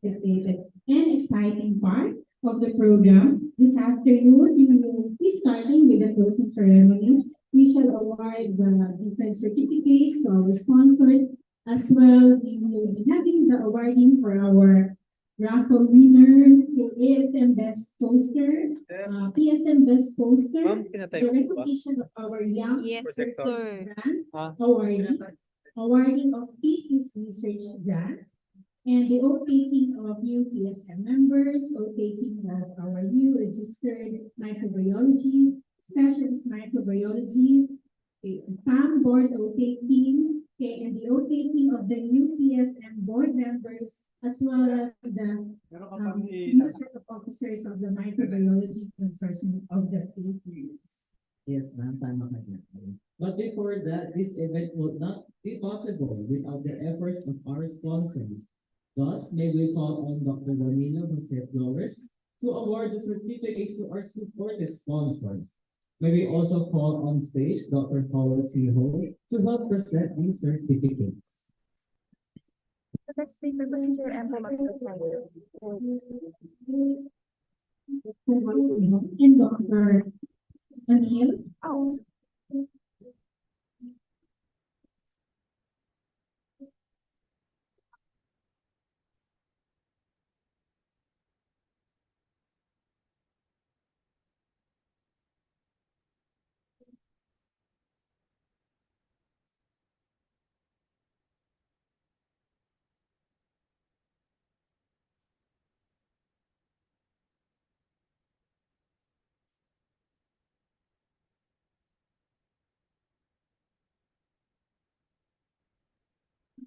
anticipated and exciting part of the program. This afternoon, we will be starting with the closing ceremonies. We shall award the different certificates to our sponsors. As well, we will be having the awarding for our raffle winners, the ASM Best Poster, PSM Best Poster, the recognition of our Young Yes, Circles sir. Grant awarding, awarding of thesis research grant, and the oath-taking of new PSM members, oath-taking of our new registered microbiologists, specialist microbiologists, okay, PAM board oath-taking, okay, and the oath-taking of the new PSM board members, as well as the new set of officers of the Microbiology Consortium of the Philippines. Yes, ma'am, tama ka dyan. But before that, this event would not be possible without the efforts of our sponsors. Thus, may we call on Dr. Juanilo Jose Flores to award the certificates to our supportive sponsors. May we also call on stage Dr. Howard C. Ho to help present these certificates. The next speaker po si Sir Empo Magsasayo. And Dr. Daniel. Oh,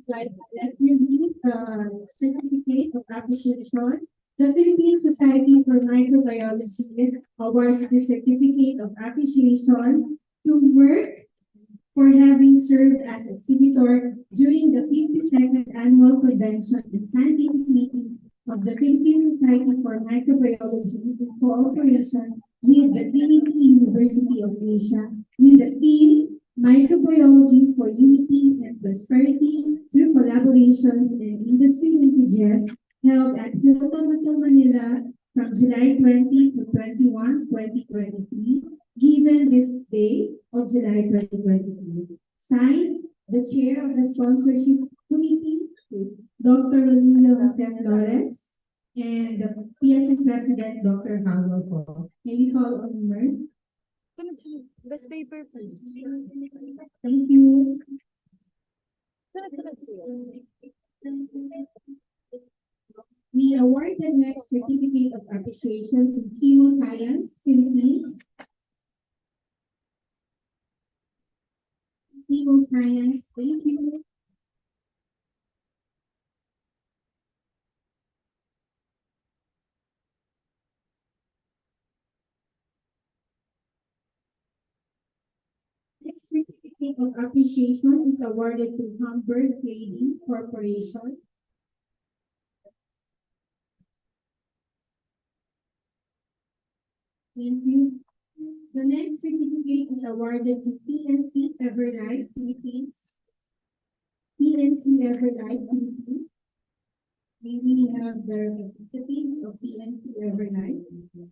Right, let me read the certificate of appreciation. The Philippine Society for Microbiology awards the certificate of appreciation to work for having served as exhibitor during the 52nd Annual Convention and Scientific Meeting of the Philippine Society for Microbiology in cooperation with the Trinity University of Asia with the theme Microbiology for Unity and Prosperity through collaborations and industry linkages held at Hilton Hotel Manila from July 20 to 21, 2023, given this day of July 2023. Signed, the chair of the sponsorship committee, Dr. Rolando Jose Flores, and the PSN president, Dr. Howell Po. May we call on Mer? best paper please. Thank you. We award the next certificate of appreciation to Chemoscience Philippines. Chemoscience, thank you. Next certificate of appreciation is awarded to Hamburg Trading Corporation. Thank you. The next certificate is awarded to PNC Everlife Philippines. PNC Everlife Philippines. May we have the representatives of PNC Everlife?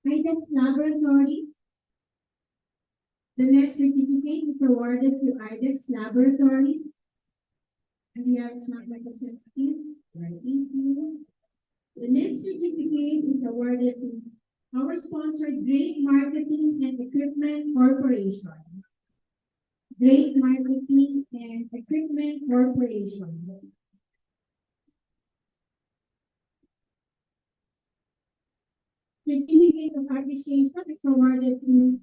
IDEX Laboratories. The next certificate is awarded to IDEX Laboratories. And we have some representatives. Right, thank you. The next certificate is awarded to our sponsor, Drake Marketing and Equipment Corporation. Drake Marketing and Equipment Corporation. Certificate of appreciation is awarded to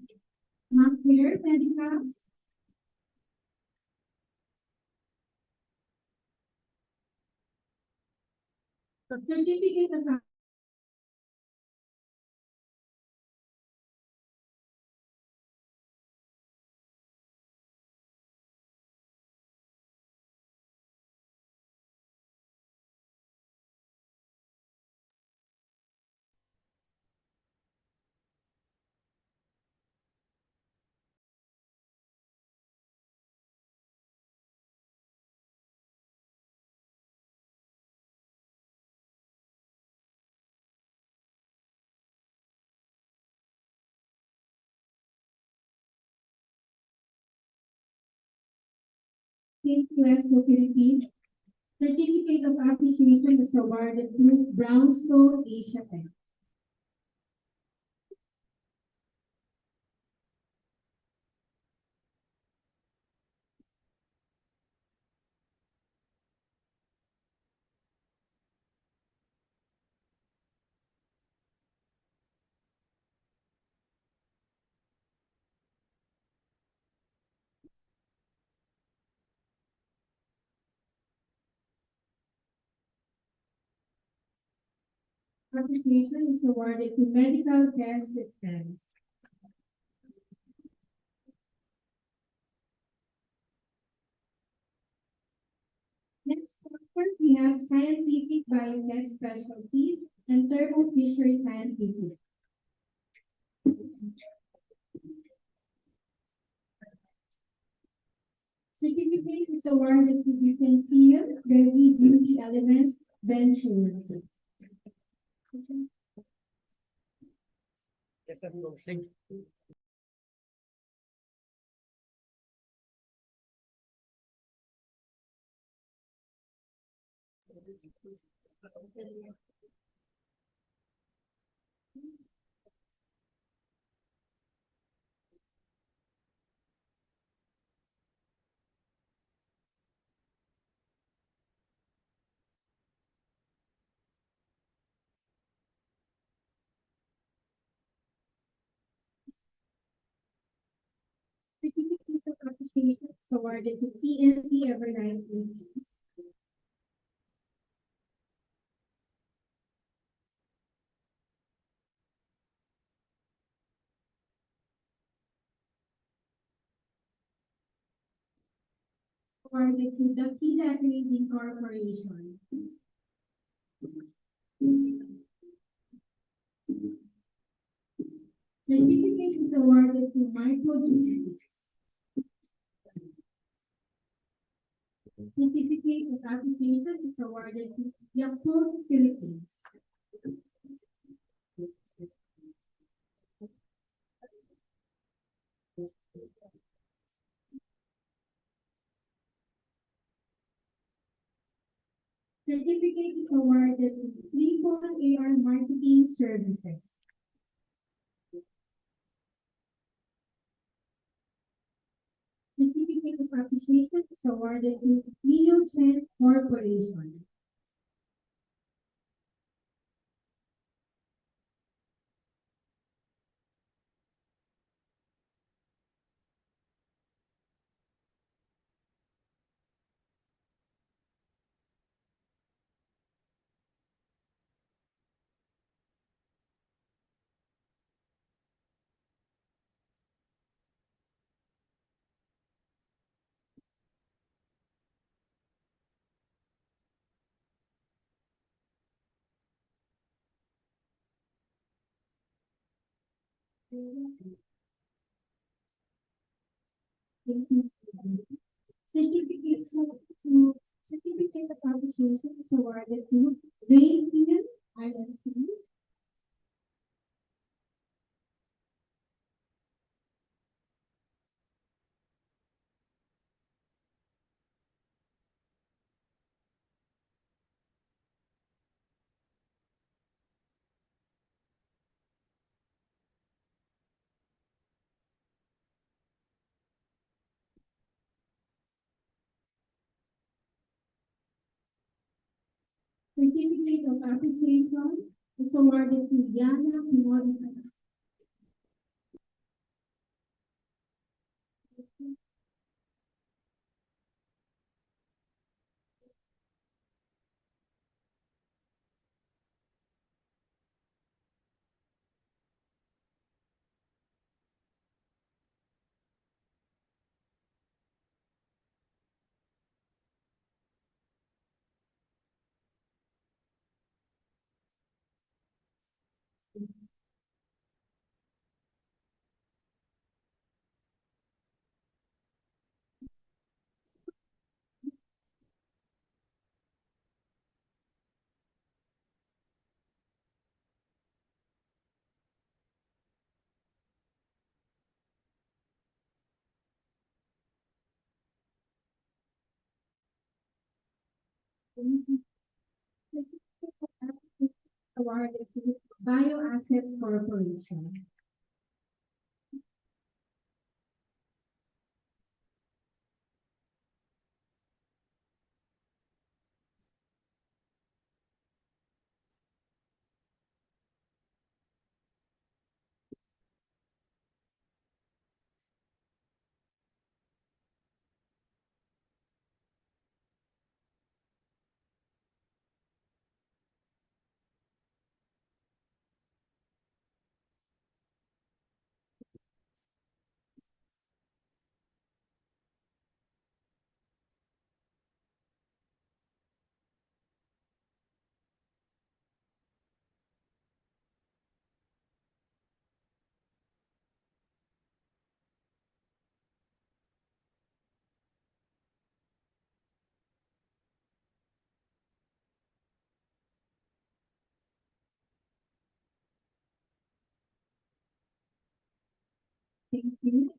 Montclair Medicals. The certificate of KQS for Philippines. Certificate of Appreciation is awarded to Brownstone Asia Tech. Appreciation is awarded to Medical Test Systems. Next quarter, we have Scientific Biotech Specialties and Thermo Fisher Scientific. Certificate is awarded to Defensive Baby Beauty Elements Ventures. Yes, I'm closing. Certificate of Appreciation is awarded to TNC Evernight Philippines. Awarded to the Pida Trading Corporation. Certificate is awarded to Microgenetics. Certificate of Appreciation is awarded to Yakult Philippines. Certificate is awarded to Triple AR Marketing Services. Certificate of Appreciation is awarded to Neogen Corporation. Certificate Certificate of Appreciation is awarded to Raytheon INC. Certificate of Appreciation is awarded to Yana Commodities. Awarded to Bioassets Corporation. Thank you.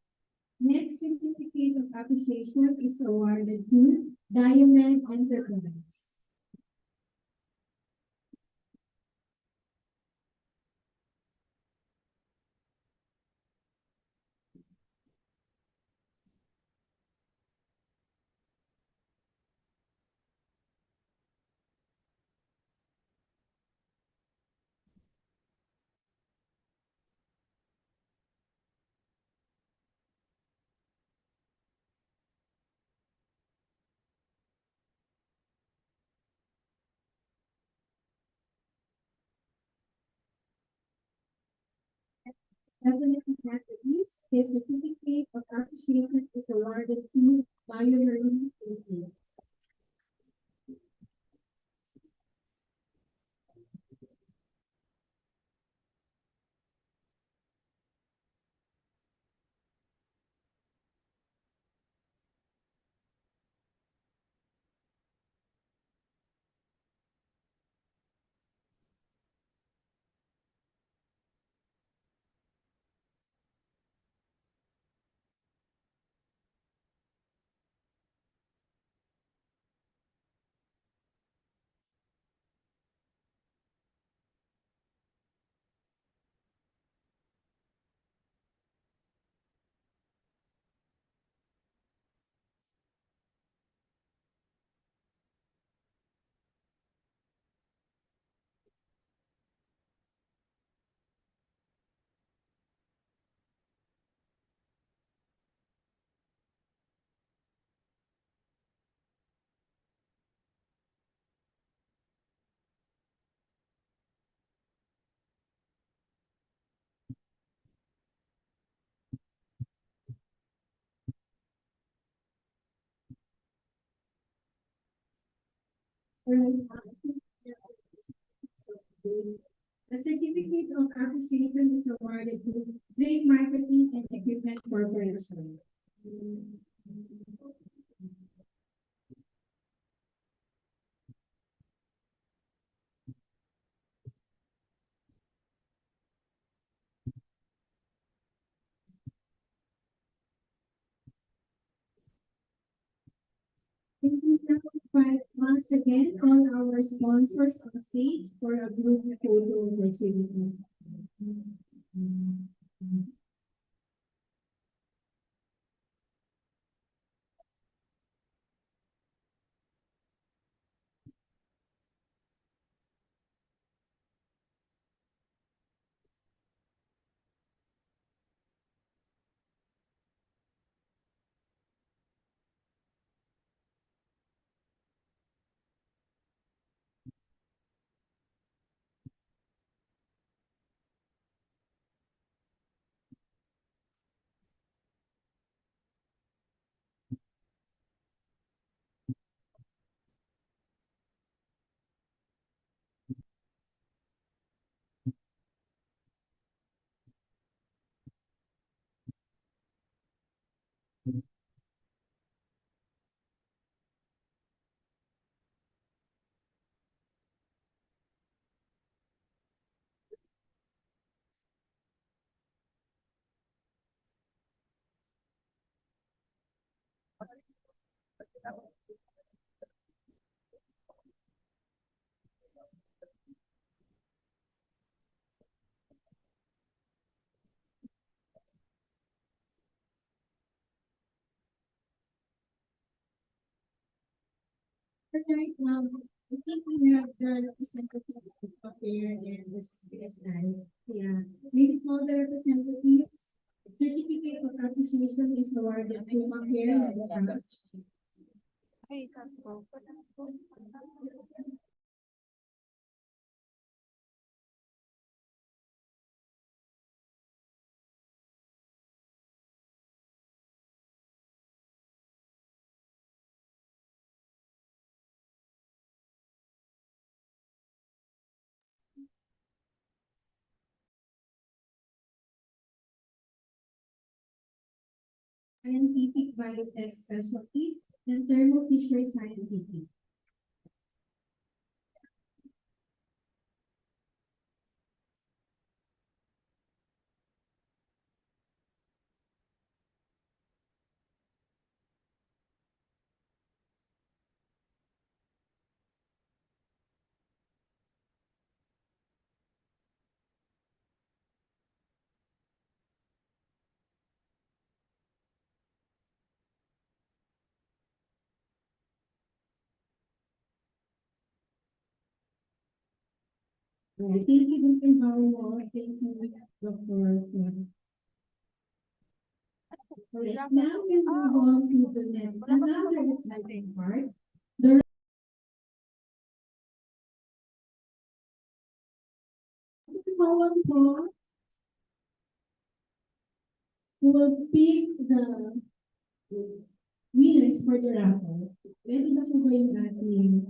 Next certificate of appreciation is awarded to Diamond Enterprise. Definitely not the least, the certificate of appreciation is awarded to BioLearning Philippines. The certificate of appreciation is awarded to Trade Marketing and Equipment Corporation. Thank you now, once again, all our sponsors on stage for a group photo opportunity. Alright, I think we have the representatives of here and this PSI. Yeah, we call the representatives. Certificate of appreciation is awarded to Macaire and the class. Ay, sakto. Scientific biotech specialties and Thermo Fisher Scientific. Thank you, Dr. Howell. Thank you, Dr. Alright, now we move on to the next, another exciting part. The Howell po will pick the winners for the raffle. Ready na po ba yung ating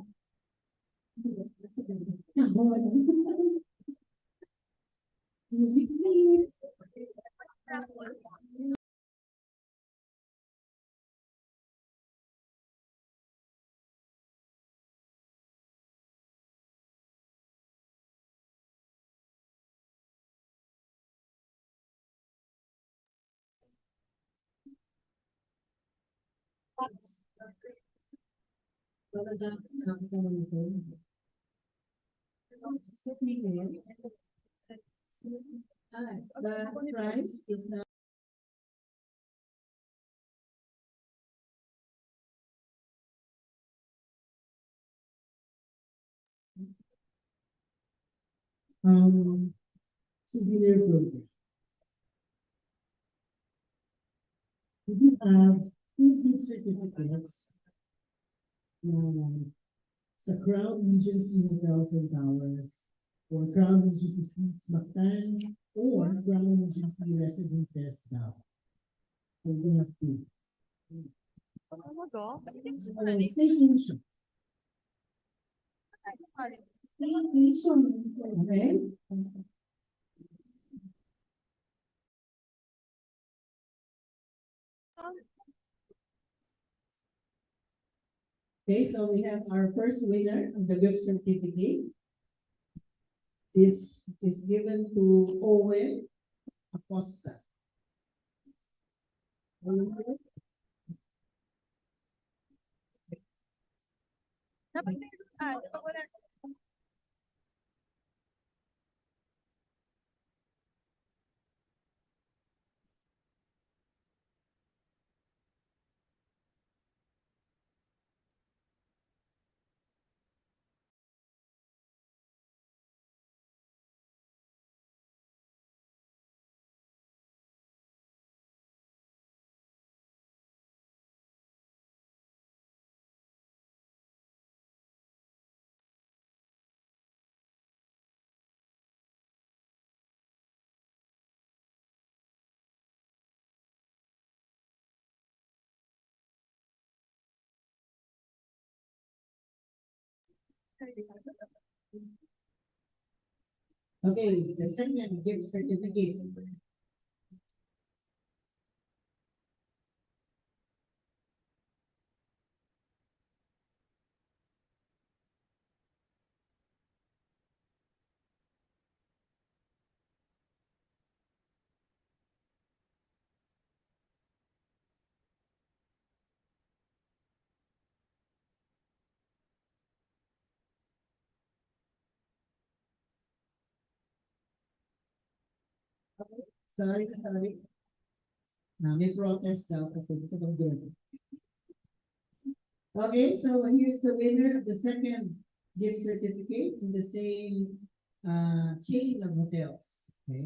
kahon? Music please. Talaga, nakakatawa nito. The prize is now souvenir program. We do have two gift certificates. Sa Crown Regency Hotels and Towers, or Crown Regency Suites Mactan, or Crown Regency Residences Davao. So we have two. Ano go? Staycation. Staycation. Okay. Okay, so we have our first winner of the gift certificate. This is given to Owen Acosta. Dapat meron, dapat wala. Okay, the second gift certificate. Sorry, sorry. May protest daw kasi gusto kong gano'n. Okay, so here's the winner of the second gift certificate in the same chain of hotels. Okay.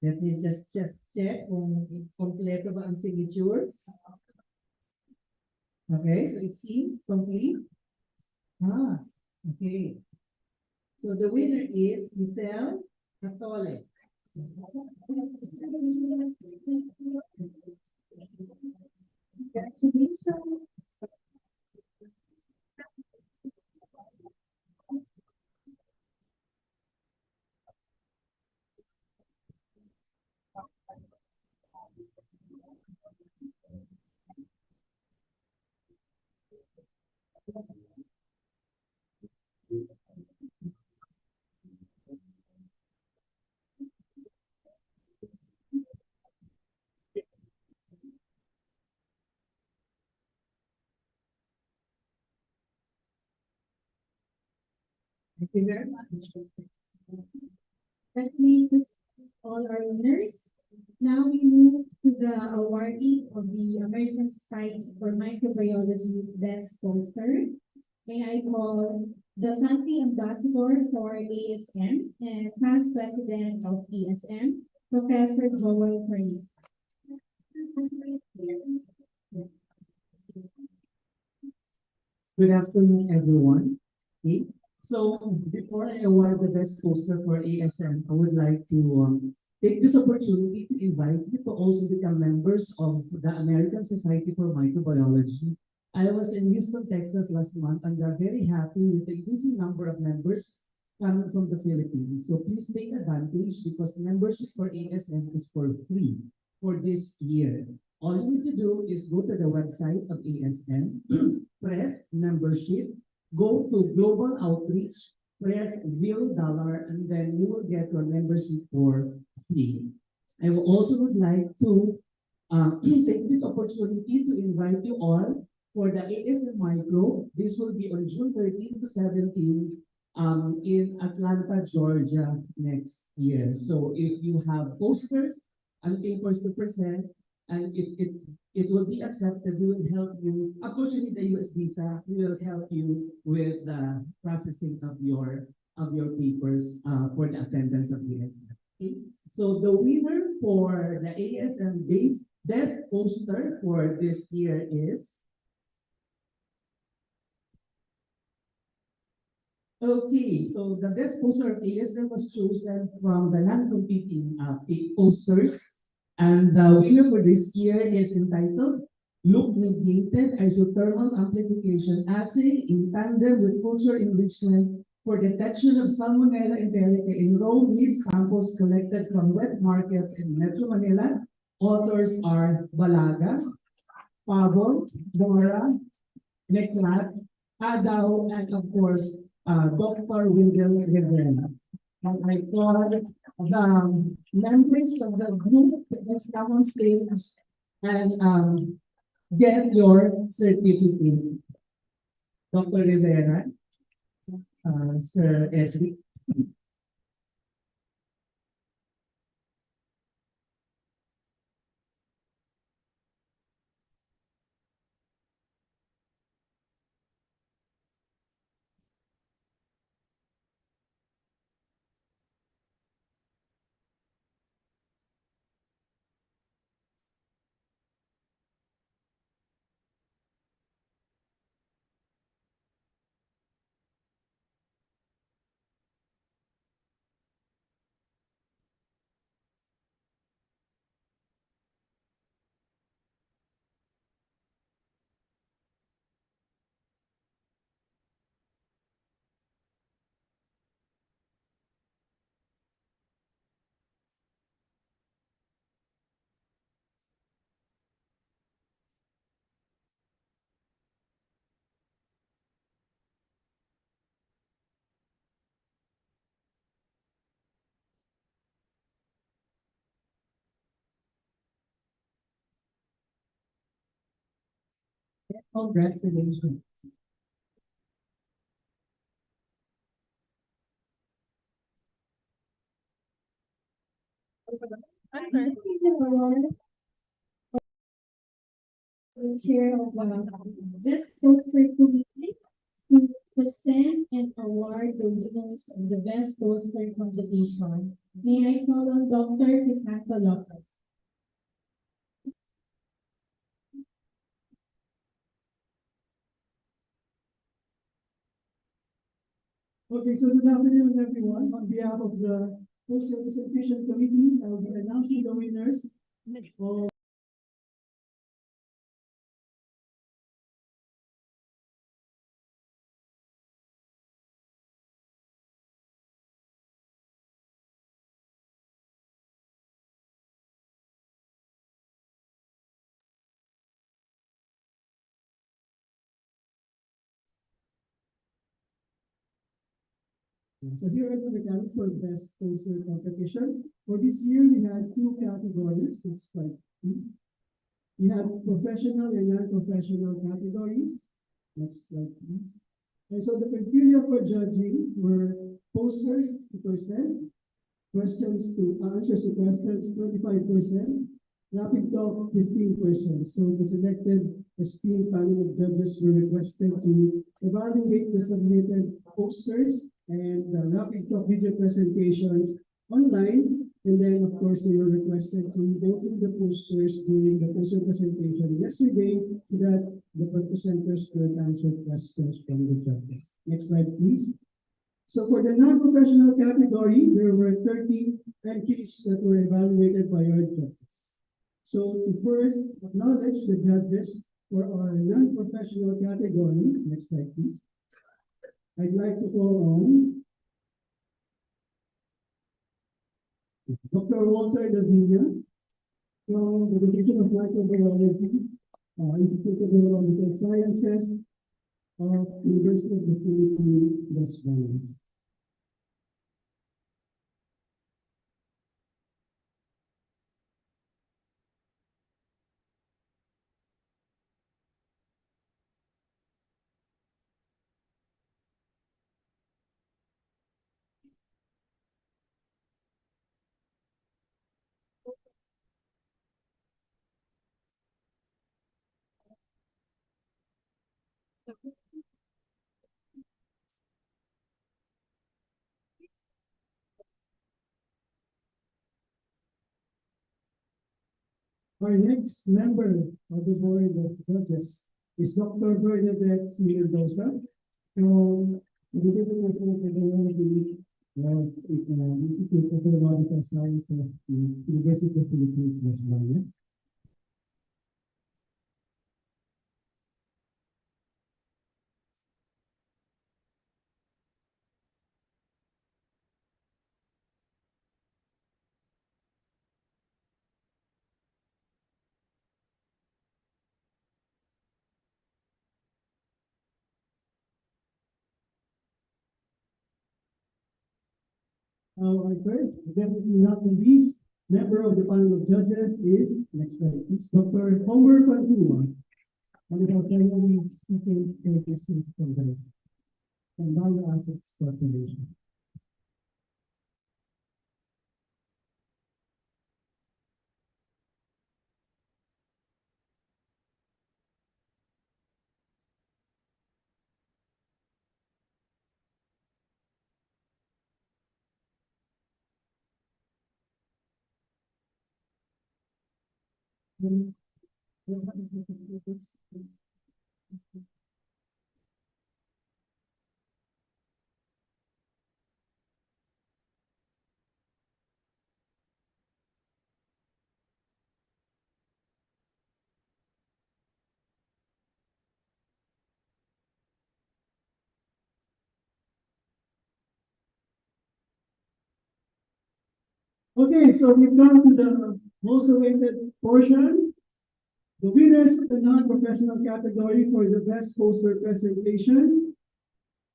Let me just check kung kompleto ba ang signatures. Okay, so it seems complete. Ah, okay. So the winner is Giselle Catole. Congratulations. Thank you very much. Congratulations to all our winners. Now we move to the awarding of the American Society for Microbiology Best Poster. May I call the country ambassador for ASM and past president of ASM, Professor Joel Paris. Good afternoon, everyone. Okay. So before I award the best poster for ASM, I would like to take this opportunity to invite you to also become members of the American Society for Microbiology. I was in Houston, Texas last month, and I'm very happy with the increasing number of members coming from the Philippines. So please take advantage because membership for ASM is for free for this year. All you need to do is go to the website of ASM, press membership, go to global outreach, press $0, and then you will get your membership for free. I will also would like to take this opportunity to invite you all for the ASM Micro. This will be on June 13 to 17 in Atlanta, Georgia next year. So if you have posters and papers to present, and if it will be accepted, we will help you. Of course, you need a US visa. We will help you with the processing of your papers for the attendance of the ASM. Okay? So the winner for the ASM best poster for this year is okay. So the best poster of ASM was chosen from the non-competing posters. And the winner for this year is entitled Loop-Mediated Isothermal Amplification Assay in Tandem with Culture Enrichment for Detection of Salmonella enterica in raw meat samples collected from wet markets in Metro Manila. Authors are Balaga, Pabon, Dora, Neklat, Adaw, and of course, Dr. Wendell Rivera. And I call the members of the group that's come on stage and get your certificate. Dr. Rivera, Sir Edric. Congratulations. Okay. The chair of the Best Poster Committee to present and award the winners of the Best Poster competition. May I call on Dr. Crisanto Lopez? Okay, so good afternoon, everyone. On behalf of the Post Representation Committee, I will be announcing the winners of So here are the mechanics for best poster competition. For this year, we had two categories. Next slide, please. We have professional and non-professional categories. Next slide, please. And so the criteria for judging were posters 60%, answers to questions 25%, rapid talk 15%. So the selected esteemed panel of judges were requested to evaluate the submitted posters and the rapid talk video presentations online. And then, of course, they were requested to go through the posters during the poster presentation yesterday so that the presenters could answer questions from the judges. Next slide, please. So for the non-professional category, there were 30 entries that were evaluated by our judges. So to first acknowledge the judges for our non-professional category, next slide please. I'd like to call on Dr. Walter Davina from the Division of Microbiology, Institute of Biological Sciences of University of the Philippines, West Bengal. Our next member of the board of judges is Dr. Bernadette C. Mendoza from the Division of Biology Institute of Biological Sciences, University of the Philippines, Las Bañas. Our third, definitely not the least, member of the panel of judges is, next slide, it's Dr. Homer Pantua, and without any speaking courtesy from the Bio Assets Corporation. Okay, so we've come to the most awaited portion. The winners of the non-professional category for the best poster presentation.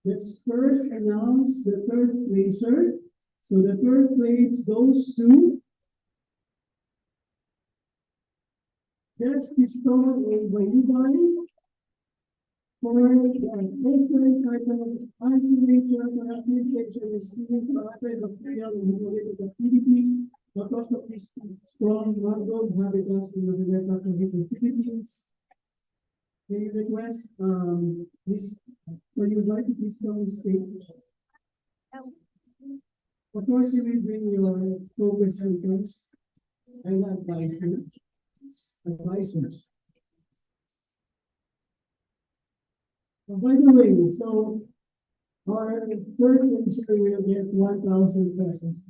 Let's first announce the third placer. So the third place goes to Des Cristobal A. Bayubay For the postman title, Conservation for Administration is student project of real and innovative activities across the strong mangrove habitats in the Delta of the Philippines. May you request, this, for you like to please come on stage. Of course, you will bring your co-presenters and advisors. By the way, so our third minister will get 1,000 pesos.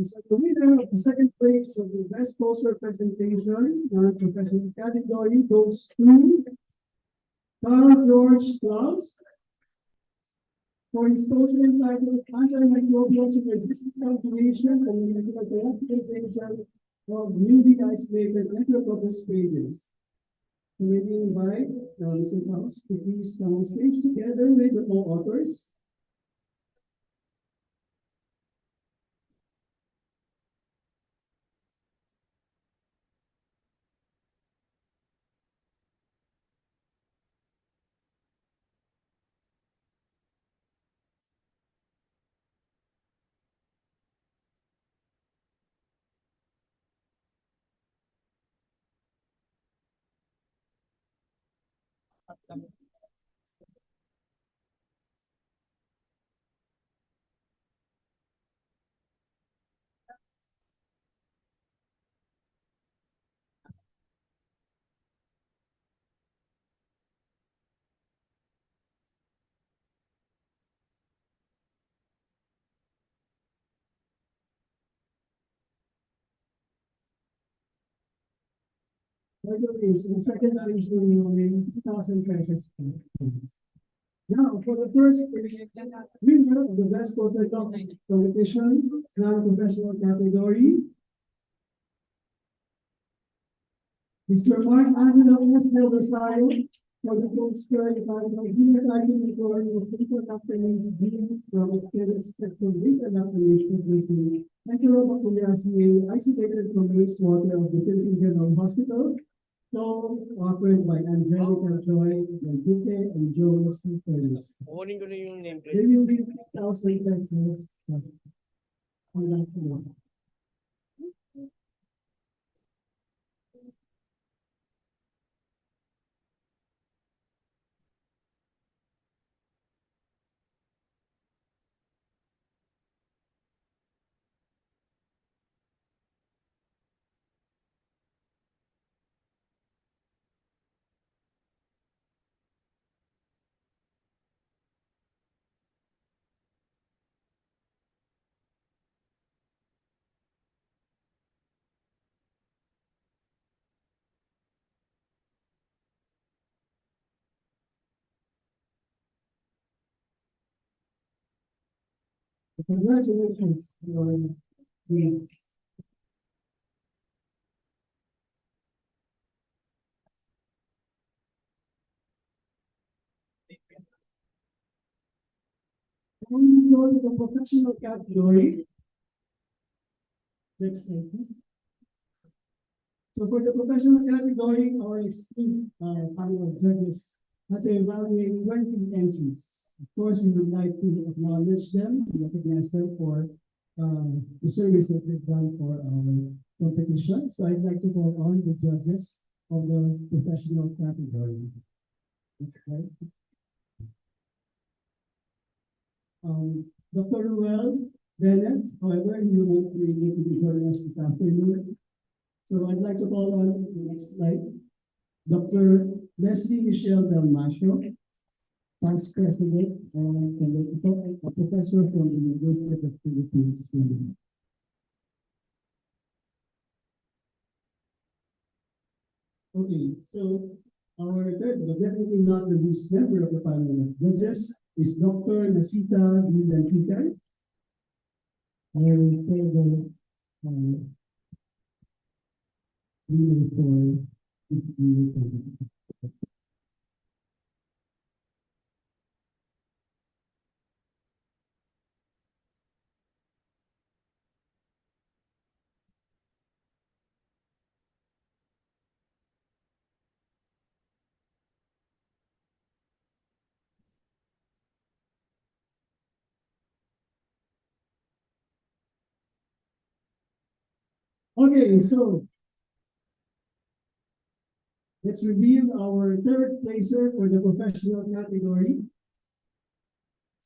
So the winner of the second place of the best poster presentation, professional category goes to Carl George Klaus for his poster entitled Antimicrobials in Logistic Calculations and Molecular Characterization of Newly Isolated Enterococcus pages. So maybe invite Mr. Klaus to please come on stage together with the co-authors. The second place will be winning 2,000 pesos. Now, for the first winner of the best poster competition, non-professional category, Mr. Mark Angelo S. Del Rosario, for the poster entitled Genotyping Recording of People Afternoon's Genes from Extended Spectrum Reproduction using Enterobacteriaceae isolated from wastewater of the Philippine General Hospital. So, offered by Angelica Joy, Enrique, and Joel Ferris. Kunin ko na yung nameplate. They will be 1,000 pesos. On that one. Congratulations, your names. we go to the professional category. Next slide, please. So for the professional category, our esteemed panel of judges had to evaluate 20 entries. Of course, we would like to acknowledge them, to recognize them for the service that they've done for our competition. So I'd like to call on the judges of the professional category. Next slide. Dr. Ruel Bennett, however, he won't be able to be joining us this afternoon. So I'd like to call on the next slide. Dr. Leslie Michelle Dalmasio, past president and a professor from the University of the Philippines. Okay, so our third, but definitely not the least member of the panel of judges, is Dr. Nasita Villankita. I will play the video for this video. Okay, so let's reveal our third placer for the professional category.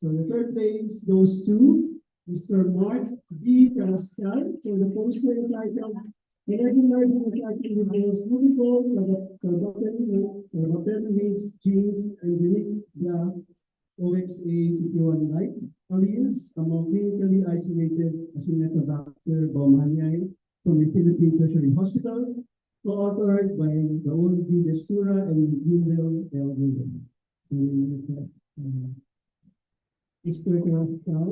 So the third place goes to Mr. Mark D. Pascal for the poster title. In recognizing the title of the most beautiful Carboxyl genes and unique the OXA51 like alleles among clinically isolated Acinetobacter baumannii from the Philippine Tertiary Hospital, co-authored by Raul D. Destura and Gildo L. William. Mr. Pascal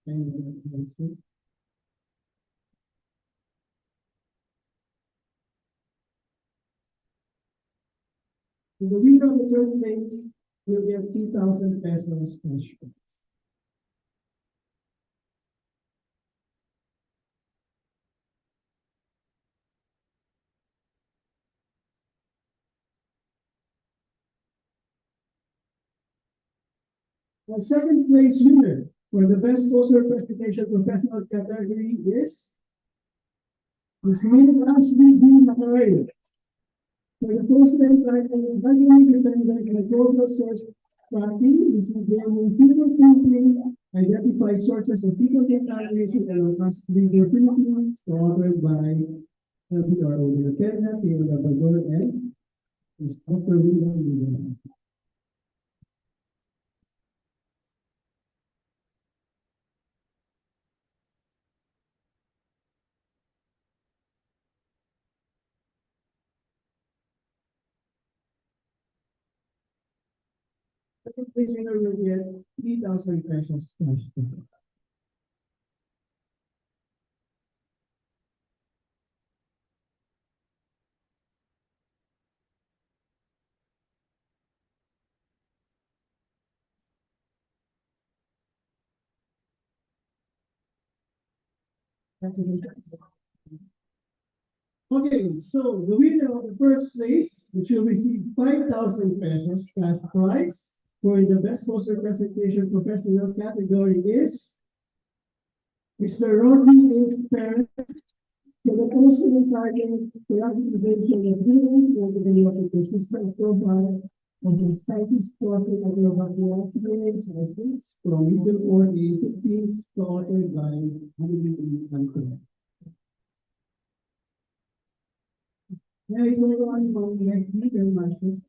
and the winner of the third place will get 2,000 pesos cash. Our second place winner for the best poster presentation professional category is Ms. Ashley G. McRae. For the poster entitled Evaluate Dependent Microbial Source Tracking, this is the fecal sampling, identify sources of fecal contamination and possibly the Philippines, co-authored by LBRO, the Kenya, Theo Labrador, and Dr. William. Second place winner will get 3,000 pesos cash. Okay, so the winner of the first place, which will receive 5,000 pesos cash prize for the best poster presentation professional category is Mr. Rodney H. Perez for the poster entitled Characterization of Humans and the Development of Systems Profile of the Scientist Poster Agrobacterial Residents from Middle or A. Philippines, co-authored by Hamilton and May I go on from Leslie and Marshall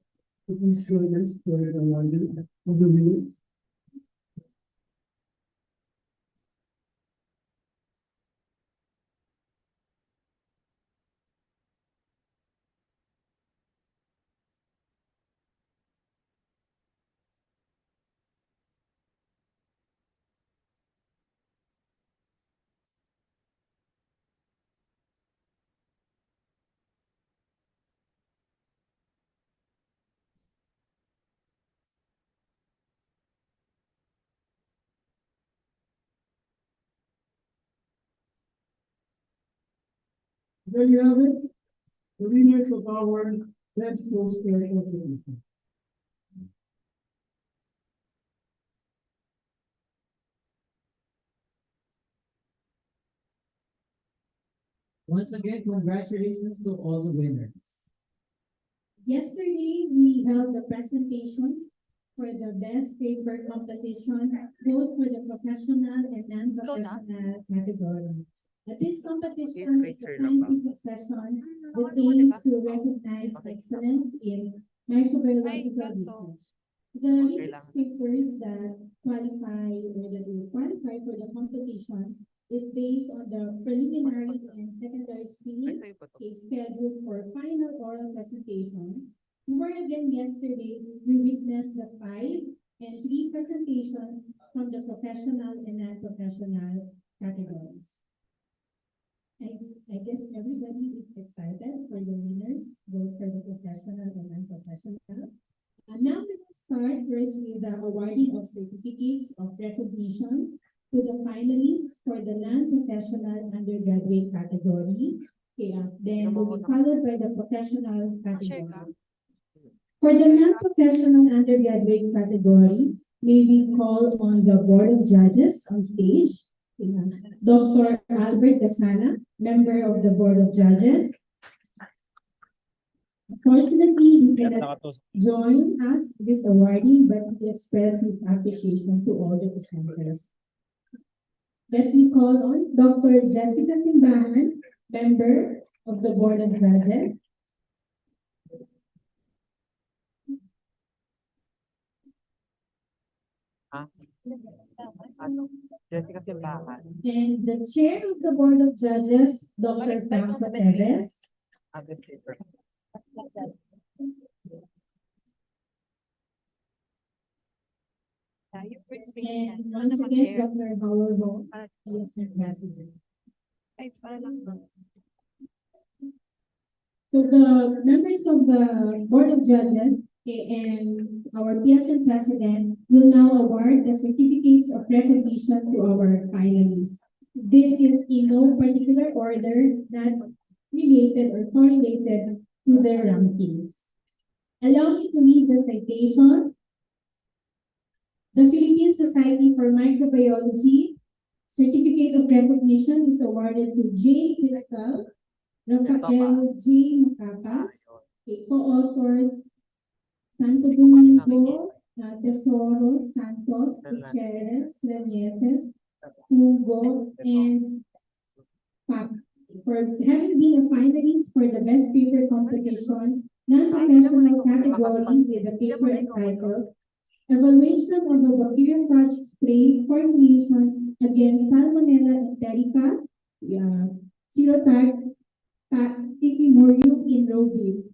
to please join us for the awarding of the winners. There you have it, the winners of our best poster of the evening. Once again, congratulations to all the winners. Yesterday, we held the presentations for the best paper competition, both for the professional and non-professional category. This competition is a scientific session that aims to recognize excellence in microbiological research. The research papers that will qualify for the competition is based on the preliminary and secondary screenings is scheduled for final oral presentations. Where again yesterday, we witnessed the 5 and 3 presentations from the professional and non-professional categories. I guess everybody is excited for the winners, both for the professional and non-professional. And now let's start first with the awarding of certificates of recognition to the finalists for the non-professional undergraduate category. Okay, then will be followed by the professional category. For the non-professional undergraduate category, may we call on the Board of Judges on stage. Dr. Albert Casana, member of the Board of Judges. Unfortunately, he cannot join us this awarding, but he expressed his appreciation to all the presenters. Let me call on Dr. Jessica Simbahan, member of the Board of Judges. Jessica Simbahan. And the chair of the Board of Judges, Dr. Franco Teves. And once again, Dr. Howard Ho, PSN President. So the members of the Board of Judges and our PSN President will now award the certificates of recognition to our finalists. This is in no particular order, not related or correlated to their rankings. Allow me to read the citation. The Philippine Society for Microbiology Certificate of Recognition is awarded to J. Crystal, Rafael J. Macapas, co-authors Santo Domingo, Tesoro, Santos, Gutierrez, Lanieses, Hugo, and Pap for having been a finalist for the Best Paper Competition non-professional category with the paper entitled Evaluation of a bacteriophage spray formulation against Salmonella enterica, Serotype Typhimurium in raw beef.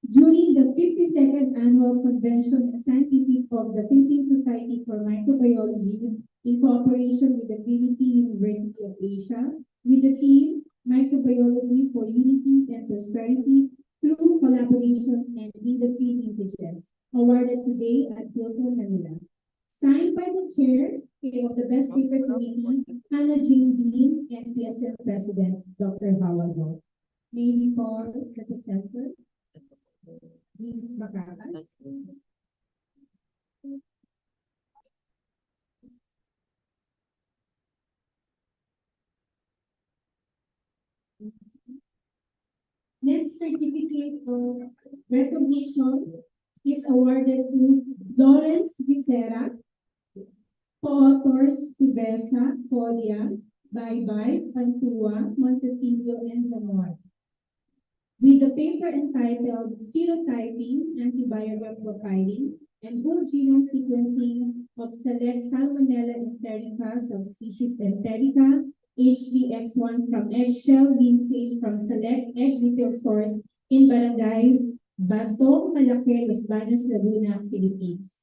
During the 52nd Annual Convention and Scientific of the Philippine Society for Microbiology in cooperation with the Trinity University of Asia, with the theme Microbiology for Unity and Prosperity through Collaborations and Industry Linkages, awarded today at Philco, Manila. Signed by the Chair of the Best Paper Committee, Hannah Jane Dean, and PSM President, Dr. Howard Ho. May we call the presenter, Ms. Macapas. Next certificate of recognition is awarded to Lawrence Vicera, co-authors Tubesa, Podia, Baybay, Pantua, Montecillo, and Zamora. With the paper entitled Serotyping, Antiviral Profiling, and Whole Genome Sequencing of Select Salmonella enterica subspecies enterica, HDX1 from eggshell linseed from select egg retail stores in Barangay Batong, Malake, Los Baños, Laguna, Philippines.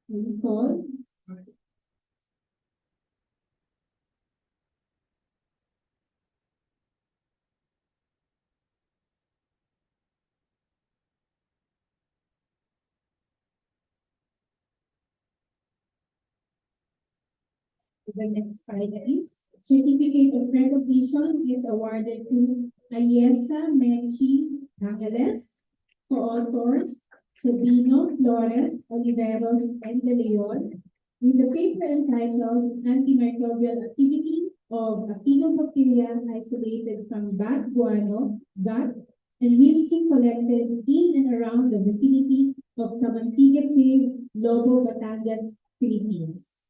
Will you call? The next finalist, certificate of recognition is awarded to Ayesa Menchi Angeles, co-authors Sabino Flores Oliveros and De Leon, with the paper entitled Antimicrobial Activity of Actinobacteria Isolated from Bat Guano, Gut, and Milsing collected in and around the vicinity of Camantiga Cave, Lobo, Batangas, Philippines.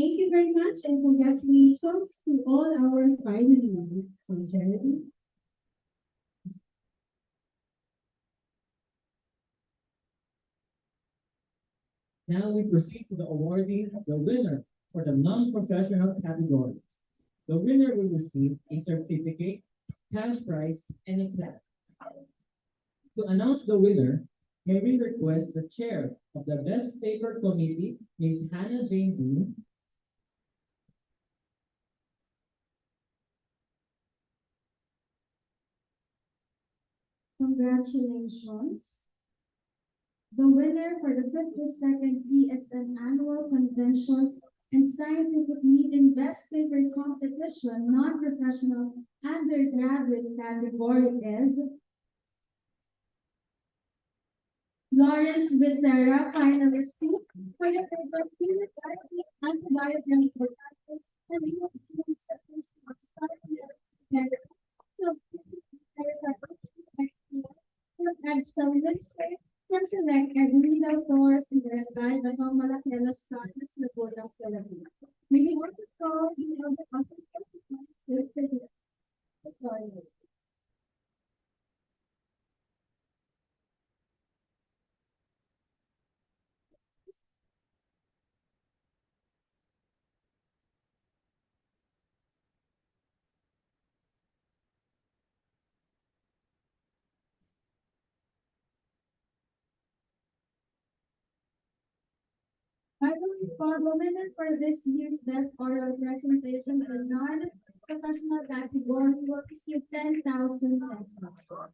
Thank you very much and congratulations to all our finalists. So, Jeremy. Now we proceed to the awarding of the winner for the non-professional category. The winner will receive a certificate, cash prize, and a plaque. To announce the winner, may we request the chair of the Best Paper Committee, Ms. Hannah Jane Dean, Congratulations. The winner for the 52nd PSN Annual Convention and Scientific Meeting Best Paper Competition Non-Professional Undergraduate category is Lawrence Becerra, finalist 2, for the paper Philip Antibiogram Practice and Human Acceptance of from Select and Retail Stores in Barangay Batong Malacanos, Carlos, Laguna, Philippines. May we also call the other officers to I will call the winner for this year's best oral presentation the non-professional category will receive 10,000 pesos.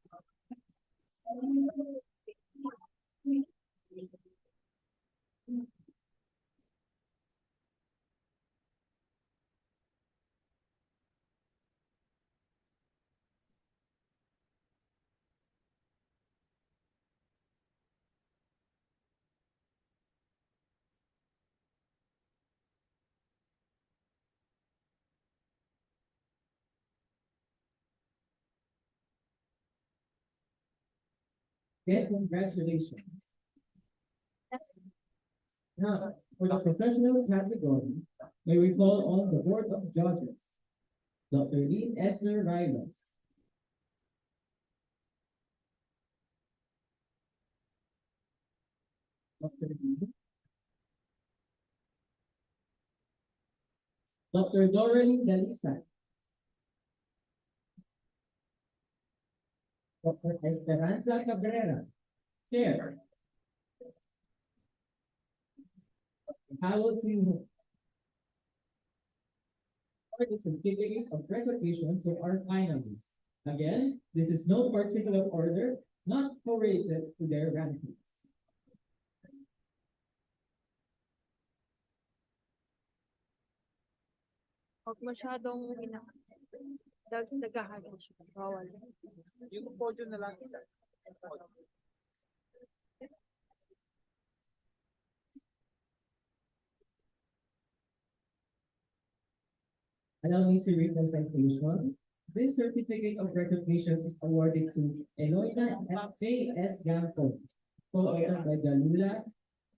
again, congratulations. Now, for the professional category, may we call on the Board of Judges, Dr. Lee Esner Rivas, Dr. Lee, Dr. Doreen Dalisa, Dr. Esperanza Cabrera, Chair, Howell Singh, for the certificates of recognition to our finalists. Again, this is no particular order, not prorated to their rankings. Huwag masyadong dagdagan siya. Bawal. Yung podium na lang. Allow me to read the citation. This certificate of recognition is awarded to Eloina J.S. Gampo, co-authored by Galula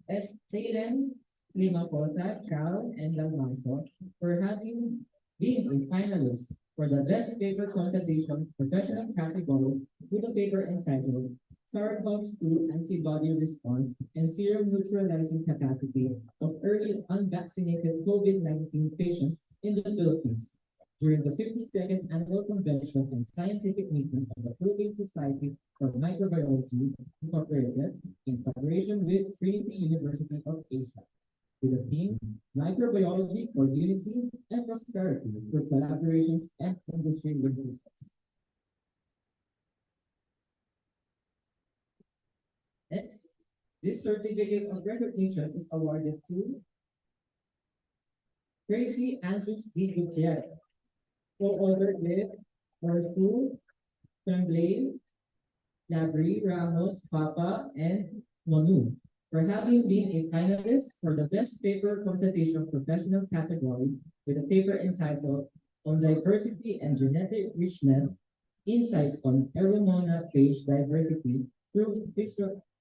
S. Salem, Limaposa, Chow, and Dalmanto, for having been a finalist for the Best Paper Consultation Professional category with a paper entitled SARS-CoV-2 Antibody Response and Serum Neutralizing Capacity of Early Unvaccinated COVID-19 Patients in the Philippines during the 52nd Annual Convention and Scientific Meeting of the Philippine Society for Microbiology, Incorporated, in collaboration with Trinity University of Asia, with the theme Microbiology for Unity and Prosperity through Collaborations and Industry Linkages. Next, This certificate of recognition is awarded to Tracy Andrews D. Gutierrez, co-authored with Orsu Tremblay, Labri, Ramos, Papa, and Monu, for having been a finalist for the Best Paper Competition Professional category with a paper entitled On Diversity and Genetic Richness, Insights on Aeromona Phage Diversity through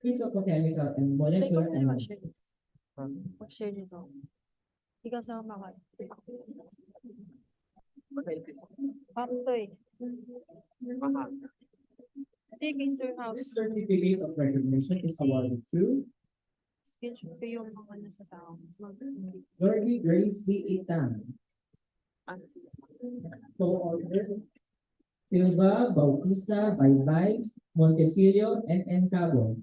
Physicochemical and Molecular Analysis. Mag-share nito. Ikaw sa mga. Pato eh. Sige, sir, how? This certificate of recognition is awarded to Screenshot ko yung mga nasa tao. Lordy Grace C. Itan, co-author Silva Bautista Baybay Montecillo and Cabo,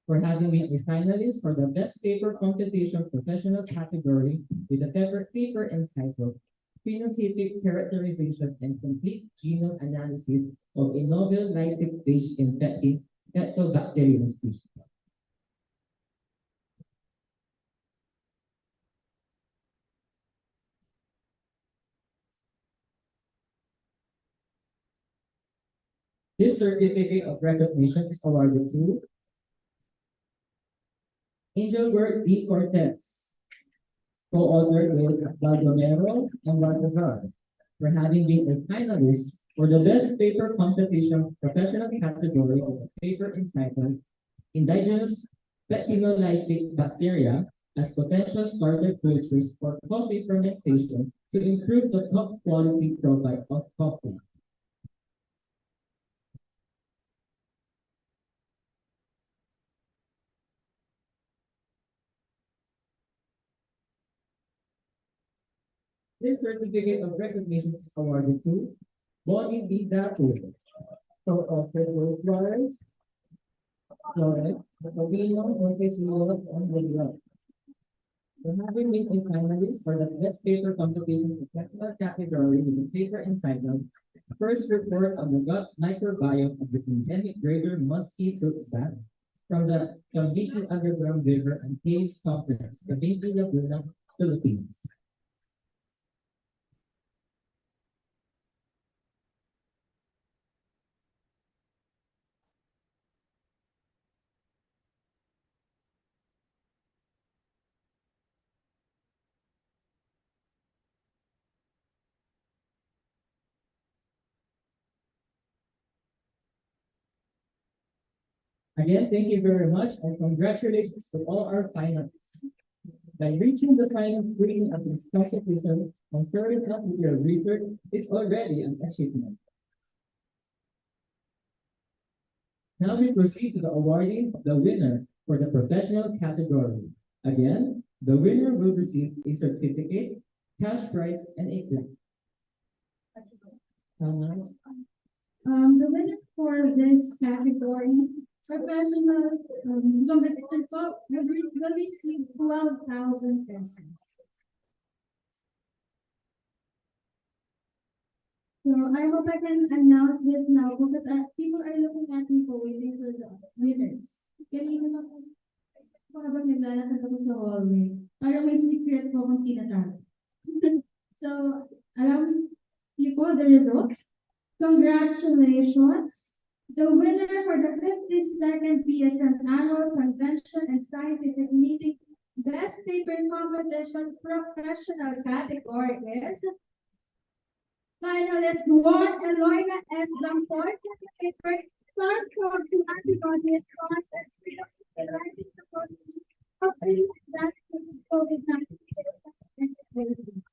for having been a finalist for the Best Paper Competition Professional category with a paper entitled Phenotypic Characterization and Complete Genome Analysis of a Novel Lytic Phage in Pectobacterium species. This certificate of recognition is awarded to Angelbert D. Cortez, co-authored with Baldomero and Baltazar, for having been a finalist for the Best Paper Competition Professional category of a paper entitled Indigenous Pectinolytic Bacteria as Potential Starter Cultures for Coffee Fermentation to improve the top quality profile of coffee. This certificate of recognition is awarded to Bonnie B. Dato, co-authored with Florence, Sabino, Montesino, and Miguel. For having been a finalist for the Best Paper Competition Professional category with a paper entitled First Report on the Gut Microbiome of the Endemic Greater Musky Fruit Bat from the Cavite Underground River and Caves Complex, Cavite, Laguna, Philippines. Again, thank you very much and congratulations to all our finalists. By reaching the final screen of this competition and carrying out with your research is already an achievement. Now we proceed to the awarding of the winner for the professional category. Again, the winner will receive a certificate, cash prize, and a plaque. The winner for this category, professional competition, will receive 12,000 pesos. So I hope I can announce this now because people are looking at me po waiting for the winners. Kanina po habang naglalakad ako sa hallway, parang may secret po akong tinatago. So, alam niyo po the results. Congratulations! The winner for the 52nd PSM Annual Convention and Scientific Meeting Best Paper Competition Professional category is finalist Juan Eloina S. Lamport, paper SARS-CoV to antibody response and freedom of of that COVID-19 capabilities.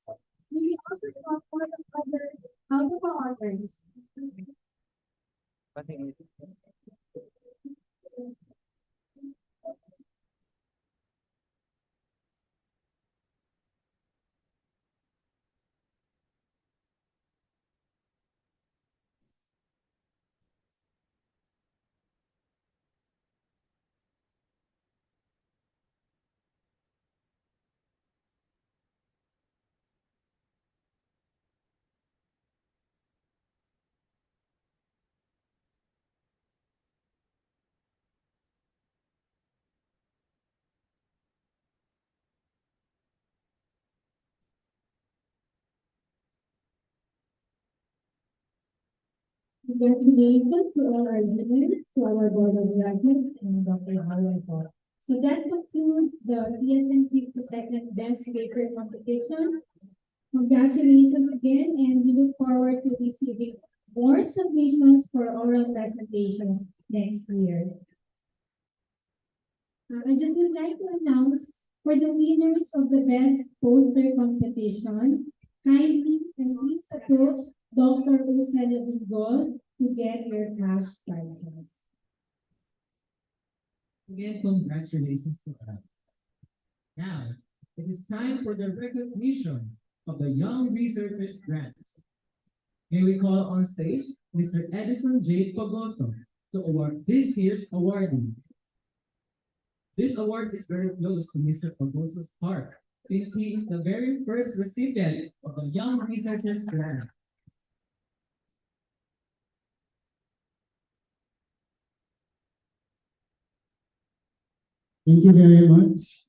We also have one of other multiple authors. Congratulations to all our winners, to our board of judges, and Dr. Harlan po. So that concludes the TSM 52nd Best Paper Competition. Congratulations again, and we look forward to receiving more submissions for oral presentations next year. I just would like to announce for the winners of the Best Poster Competition, kindly and please approach Dr. Ursula Bingol to get your cash prizes. Again, congratulations to us. Now, it is time for the recognition of the Young Researchers Grant. May we call on stage Mr. Edison J. Pagoso to award this year's awardee. This award is very close to Mr. Pagoso's heart since he is the very first recipient of the Young Researchers Grant. Thank you very much.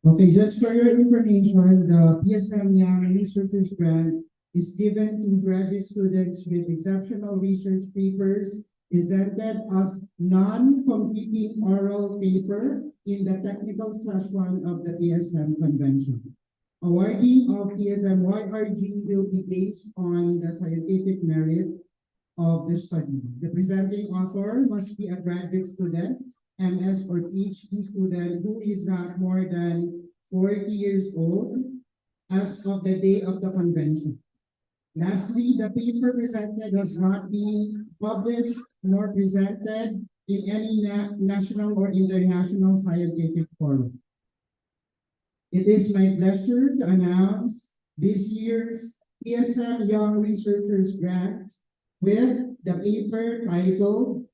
Okay, just for your information, the PSM Young Researchers Grant is given to graduate students with exceptional research papers presented as non-competing oral paper in the technical session of the PSM convention. Awarding of PSM YRG will be based on the scientific merit of the study. The presenting author must be a graduate student, MS or PhD student who is not more than 40 years old as of the day of the convention. Lastly, the paper presented has not been published nor presented in any national or international scientific forum. It is my pleasure to announce this year's PSM Young Researchers Grant with the paper titled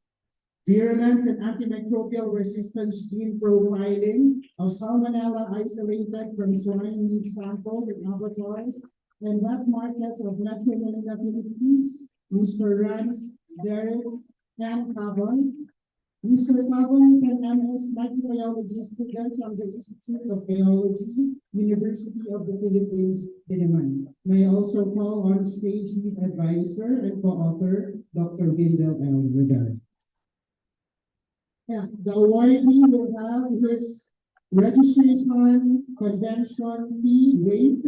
Virulence and Antimicrobial Resistance Gene Profiling of Salmonella Isolated from Swine Meat Samples in Abattoirs and Wet Markets of Metro Manila, Philippines, Mr. Rans Derek and Cabon. Mr. Cabon is an MS microbiology student from the Institute of Biology, University of the Philippines, Diliman. May I also call on stage his advisor and co-author, Dr. Vindel L. Rivera. Yeah, the awardee will have his registration, convention fee waived,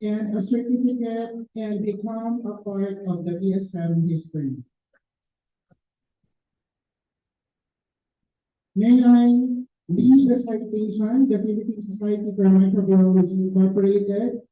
and a certificate and become a part of the PSM history. May I read the citation? The Philippine Society for Microbiology Incorporated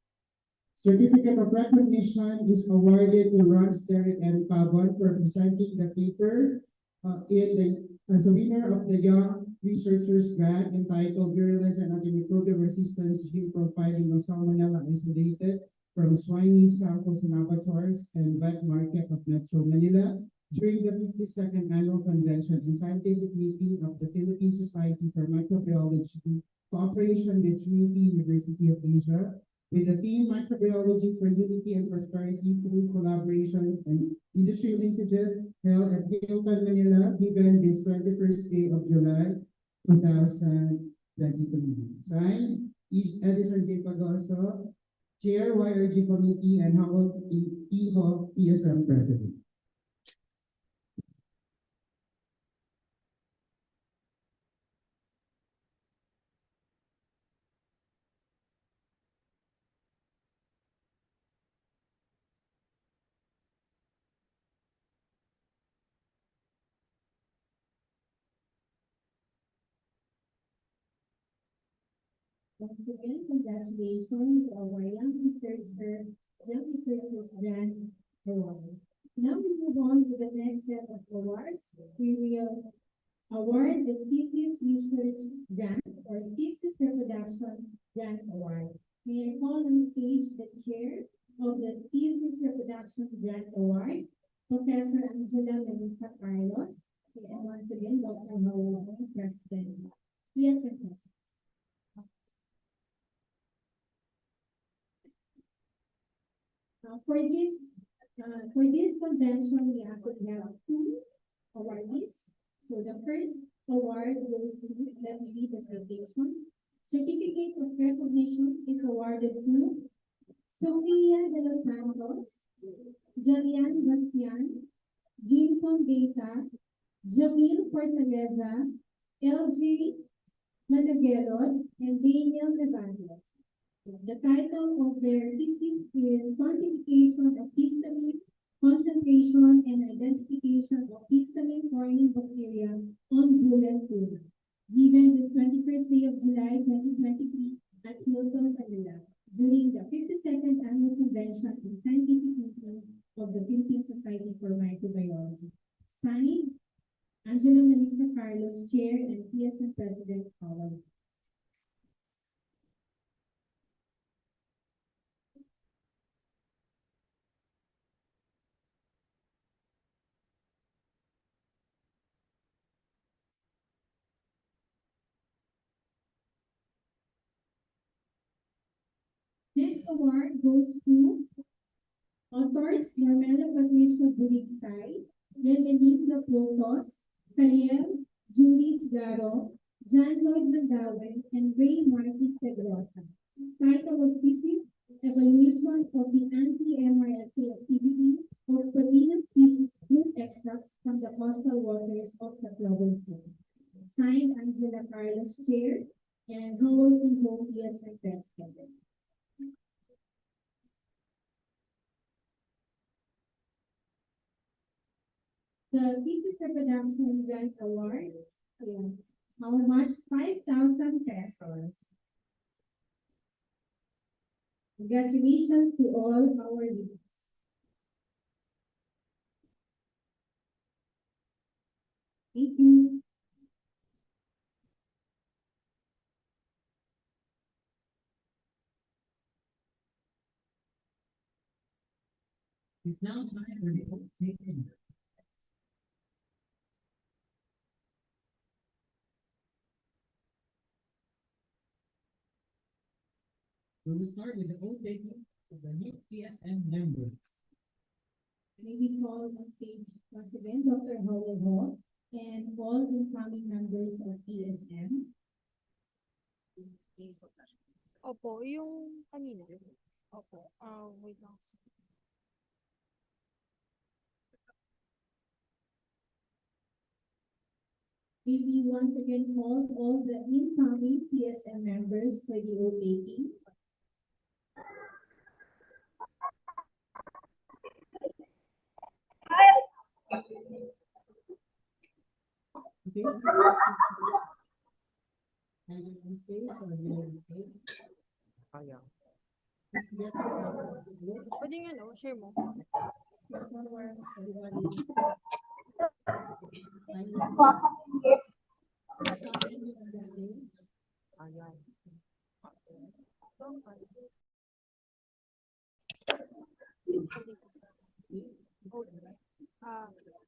Certificate of Recognition is awarded to Rans Derek and Cabon for presenting the paper as a winner of the Young Researchers Grant entitled Virulence and Antimicrobial Resistance Gene Profiling of Salmonella Isolated from Swine Meat Samples in Abattoirs and Wet Market of Metro Manila during the 52nd Annual Convention and Scientific Meeting of the Philippine Society for Microbiology, cooperation with Trinity University of Asia, with the theme Microbiology for Unity and Prosperity through Collaborations and Industry Linkages, held at Hilton, Manila, given this 21st day of July, 2023. Signed, Edison J. Pagoso, Chair, YRG Committee, and Howell E. Hall, PSM President. Once again, congratulations to our young researchers grant award. Now we move on to the next set of awards. We will award the Thesis Research Grant or Thesis Reproduction Grant Award. May I call on stage the chair of the Thesis Reproduction Grant Award, Professor Angela Melissa Carlos, and once again, Dr. Howell, President. Yes, sir, President. For this convention, we actually have two awardees. So the first award goes to, let me read the citation. Certificate of Recognition is awarded to Sofia de los Santos, Jalian Bastian, Jameson Data, Jamil Fortaleza, LG Managelon, and Daniel Navarro. The title of their thesis is Quantification of Histamine Concentration and Identification of Histamine Forming Bacteria on Bullet Food, given this 21st day of July 2023 at Hilton, Manila, during the 52nd Annual Convention in Scientific Meeting of the Philippine Society for Microbiology. Signed, Angela Melissa Carlos, Chair, and PSM President Howard. Next award goes to authors Normela Patricia Buligsay, Melanie Lapotos, Kayel Julie Garo, John Lloyd Mandawen, and Ray Martin Pedrosa. Title of thesis, Evaluation of the anti-MRSA activity of Padina species food extracts from the coastal waters of the Global Sea. Signed, Angela Carlos, Chair, and Howard Inho, PSM President. The thesis reproduction grant award, how much? 5,000 pesos. Congratulations to all our leaders. Thank you. It's now time for the vote taking. We will start with the vote taking of the new PSM members. May we call on stage once again Dr. Howell Hall and all incoming members of PSM. Opo, yung kanina. Opo, wait lang. May we once again call all the incoming PSM members for the vote taking. Okay. Are you on stage or below the stage? Kaya. Please get the vote. Pwede nga, no? Share mo. Step forward, everybody. I need something on the stage. Ayan.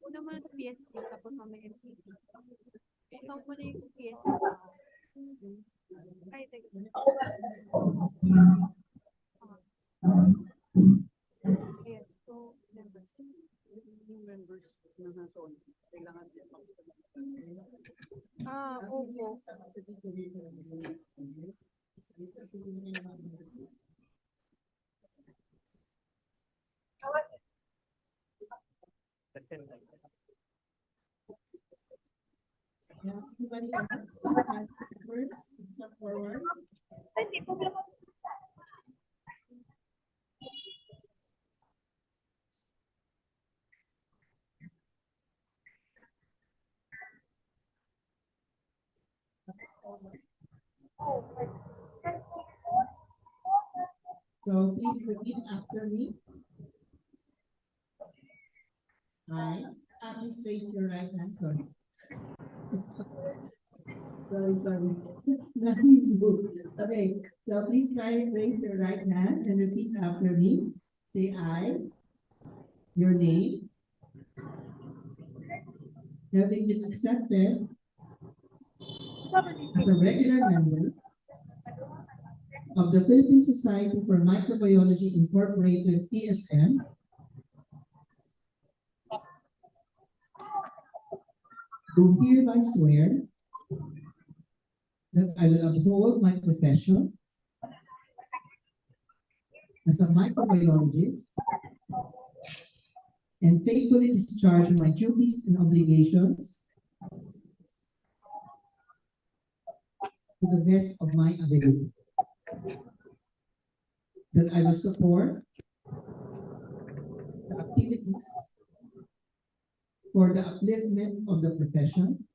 Una muna ito PST, tapos mamaya MCT. Ito muna yung PST. Ay, teka. Ayan, so, members. Yung members na nasa on, kailangan din Opo. Yeah, anybody else? Words, step forward. So please repeat after me. Please raise your right hand, sorry. Sorry. Okay, so please raise your right hand and repeat after me. Say I, your name, having been accepted as a regular member of the Philippine Society for Microbiology Incorporated, PSM, do hereby swear that I will uphold my profession as a microbiologist and faithfully discharge my duties and obligations to the best of my ability. That I will support the activities for the upliftment of the profession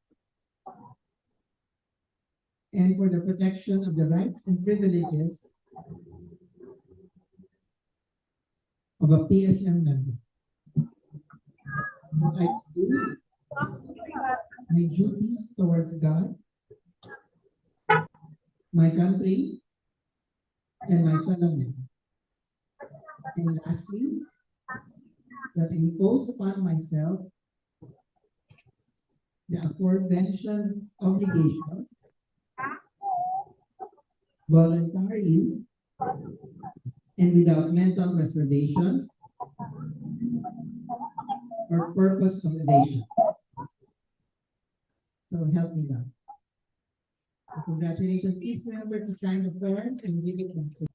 and for the protection of the rights and privileges of a PSM member. That I do my duties towards God, my country, and my fellow men. And lastly, that I impose upon myself the aforementioned obligation voluntarily and without mental reservations or purpose of evasion. So help me God. Congratulations. Please remember to sign the form and give it back to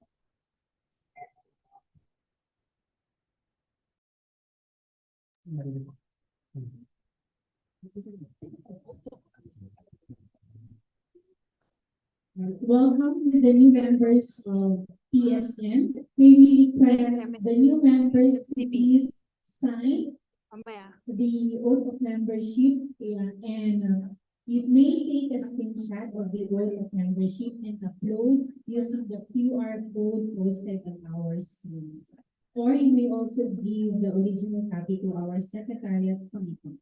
Welcome to the new members of PSM. May we request the new members to please sign Mamaya. the oath of membership, and you may take a screenshot of the oath of membership and upload using the QR code posted on our screens. Or you may also give the original copy to our secretariat committee.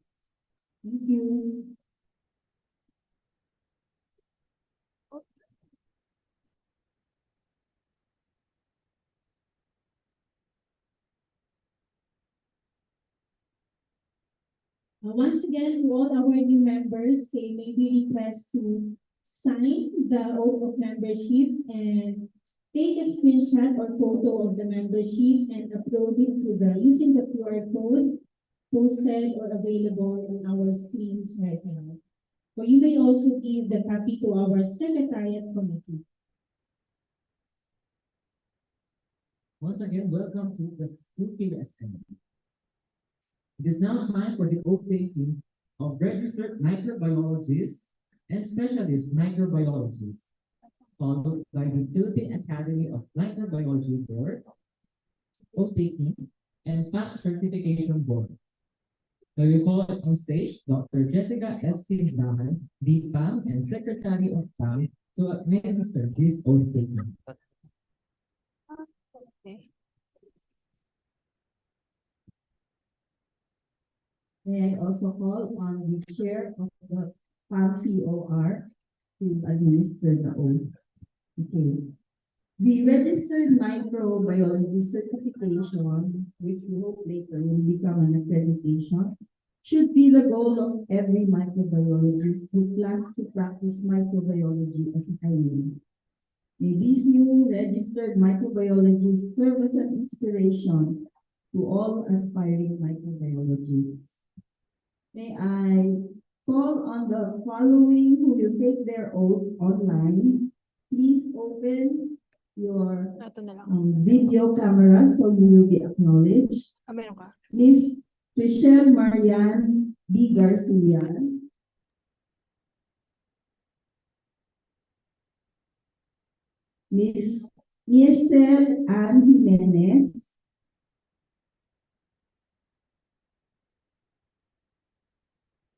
Thank you. Once again, to all our new members, they may be request to sign the oath of membership and take a screenshot or photo of the membership and upload it to the using the QR code posted or available on our screens right now. Or you may also give the copy to our secretariat committee. Once again, welcome to the PSM. It is now time for the oath taking of registered microbiologists and specialist microbiologists, followed by the Philippine Academy of Microbiology Board, oath taking, and PAC Certification Board. I will call on stage Dr. Jessica F.C. Dahan, the PAM and Secretary of PAM, to administer this oath taking. Okay. May I also call on the chair of the PAM-COR to administer the oath. Okay. The registered microbiology certification, which we hope later will become an accreditation, should be the goal of every microbiologist who plans to practice microbiology as a career. May these new registered microbiologists serve as an inspiration to all aspiring microbiologists. May I call on the following who will take their oath online. Please open your Ito na lang. video camera so you will be acknowledged. Meron ka. Miss Michelle Marian B. Garcia. Miss Michelle Ann Jimenez.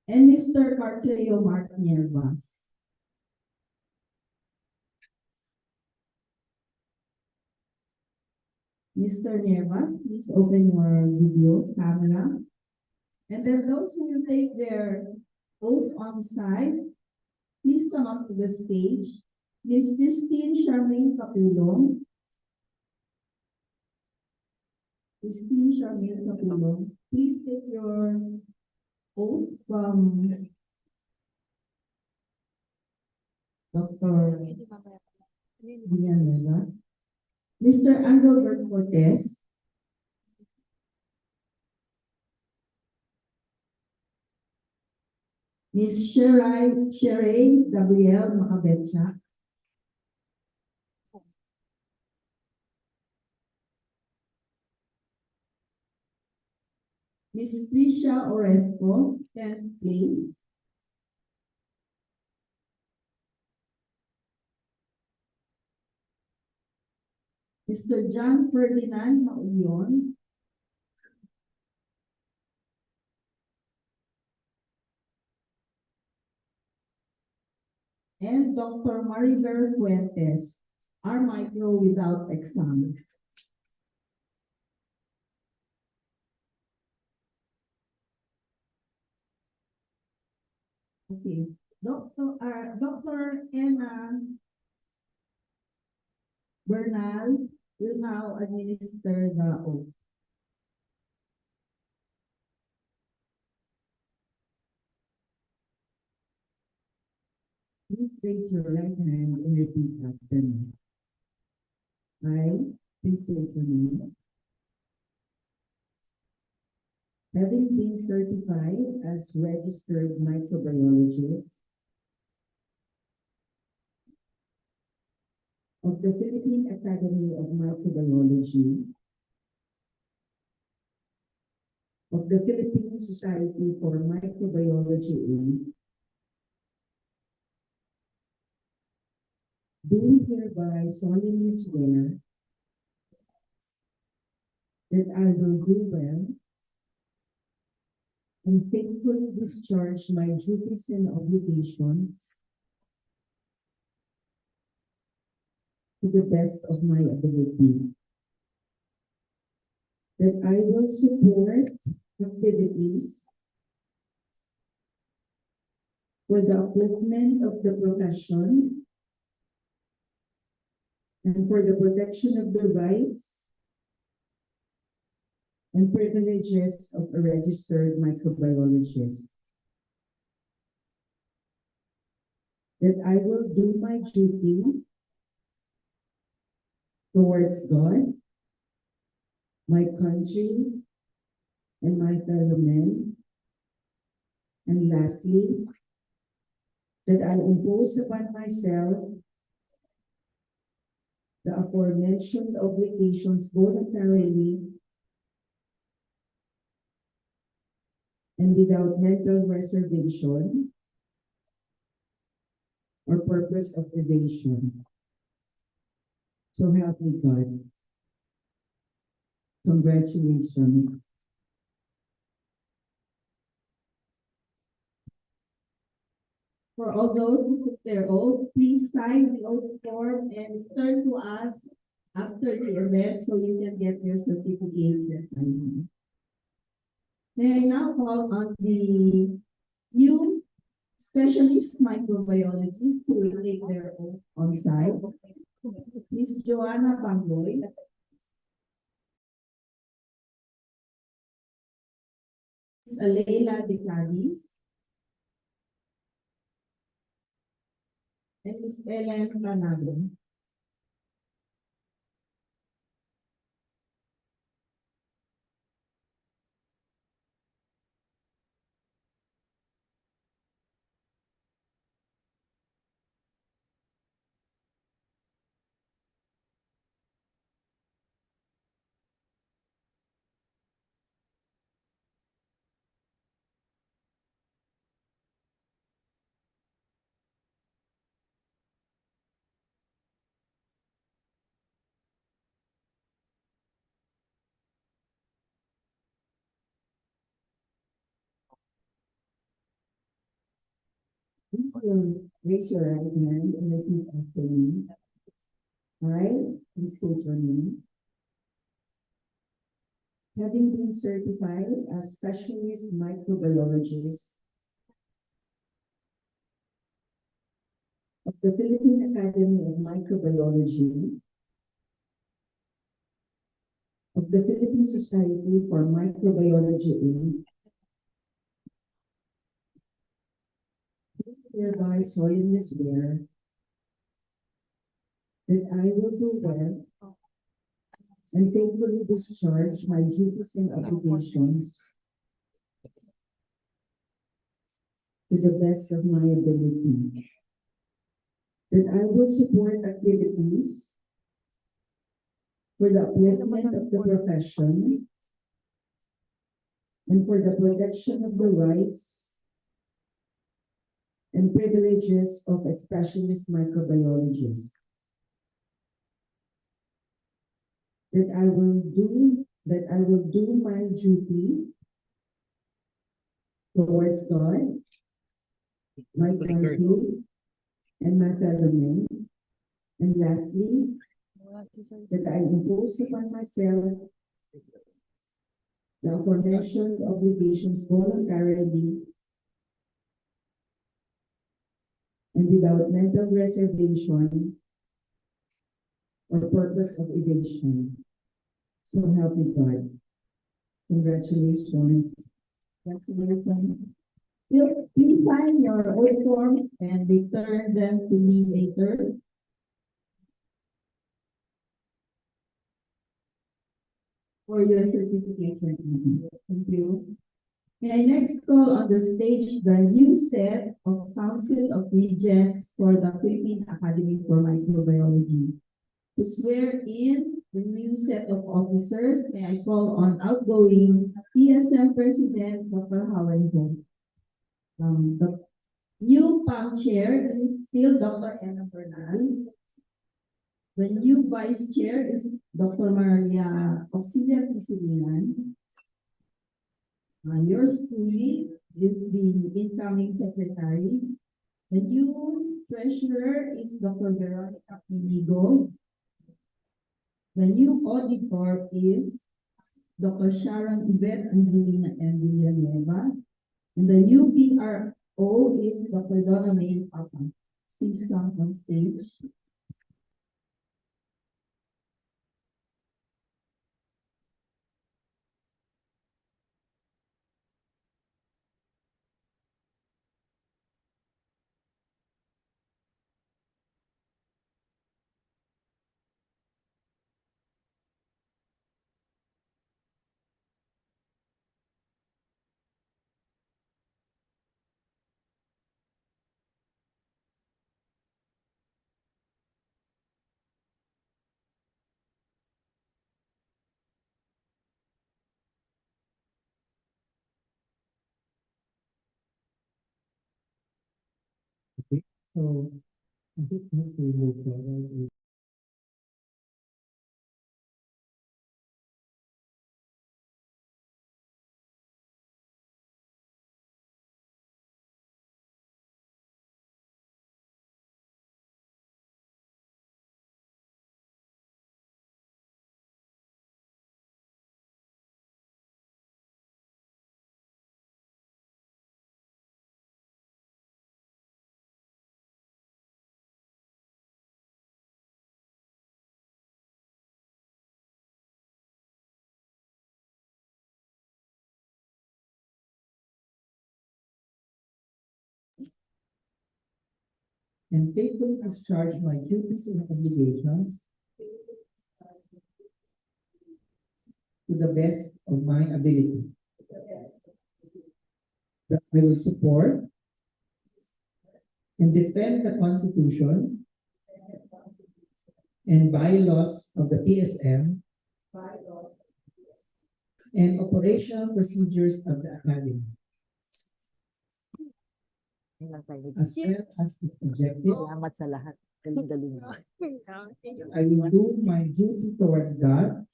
And Mr. Carteo Mark Niervas. Mr. Niervas, please open your video camera. And then those who will take their oath on site, please come up to the stage. Miss Christine Charmaine Capulong. Christine Charmaine Capulong, please take your oath from Dr. Hindi mamaya. Villanueva. Mr. Angelbert Cortez. Miss Sherry Gabriel Macabetcha. Ms. Tricia Oresco, 10th place. Mr. John Ferdinand Maulion. And Dr. Mariver Fuentes, R micro without exam. Okay, Dr. Emma Bernal will now administer the oath. Please raise your right hand and repeat after me. I, please state your name. Having been certified as registered microbiologist of the Philippine Academy of Microbiology, of the Philippine Society for Microbiology, Inc., do hereby solemnly swear that I will do well and faithfully discharge my duties and obligations to the best of my ability. That I will support activities for the upliftment of the profession and for the protection of the rights and privileges of a registered microbiologist. That I will do my duty towards God, my country, and my fellow men. And lastly, that I impose upon myself the aforementioned obligations voluntarily and without mental reservation or purpose of evasion. So help me God. Congratulations. For all those who took their oath, please sign the oath form and return to us after the event so you can get your certificates and time. May I now call on the new specialist microbiologist who will take their oath on site. Ms. Joanna Bangoy. Ms. Alela De Claris. And Ms. Ellen Manado. Please raise your right hand and repeat after me. I, please state your name. Having been certified as specialist microbiologist of the Philippine Academy of Microbiology, of the Philippine Society for Microbiology, Inc., hereby solemnly swear that I will do well and faithfully discharge my duties and obligations to the best of my ability. That I will support activities for the upliftment of the profession and for the protection of the rights and privileges of a specialist microbiologist. That I will do my duty towards God, my country, and my fellow men. And lastly, that I impose upon myself the aforementioned obligations voluntarily and without mental reservation or purpose of evasion. So help me God. Congratulations. Congratulations. Please sign your old forms and return them to me later. For your certificates and thank you. May I next call on the stage the new set of Council of Regents for the Philippine Academy for Microbiology. To swear in the new set of officers, may I call on outgoing PSM President Dr. Howard Ho. The new PAM Chair is still Dr. Anna Bernal. The new Vice Chair is Dr. Maria Auxilia Pisilinan. Yours truly is the incoming Secretary. The new Treasurer is Dr. Veronica Pinigo. The new Auditor is Dr. Sharon Yvette Angelina M. Villanueva. And the new PRO is Dr. Donna May Papa. Please come on stage. So, I think we have to move forward with and faithfully discharge my duties and obligations to the best of my ability. That I will support and defend the Constitution and bylaws of the PSM and operational procedures of the Academy, as well as its objective. Salamat sa lahat. Galing-galing mo. I will do my duty towards God,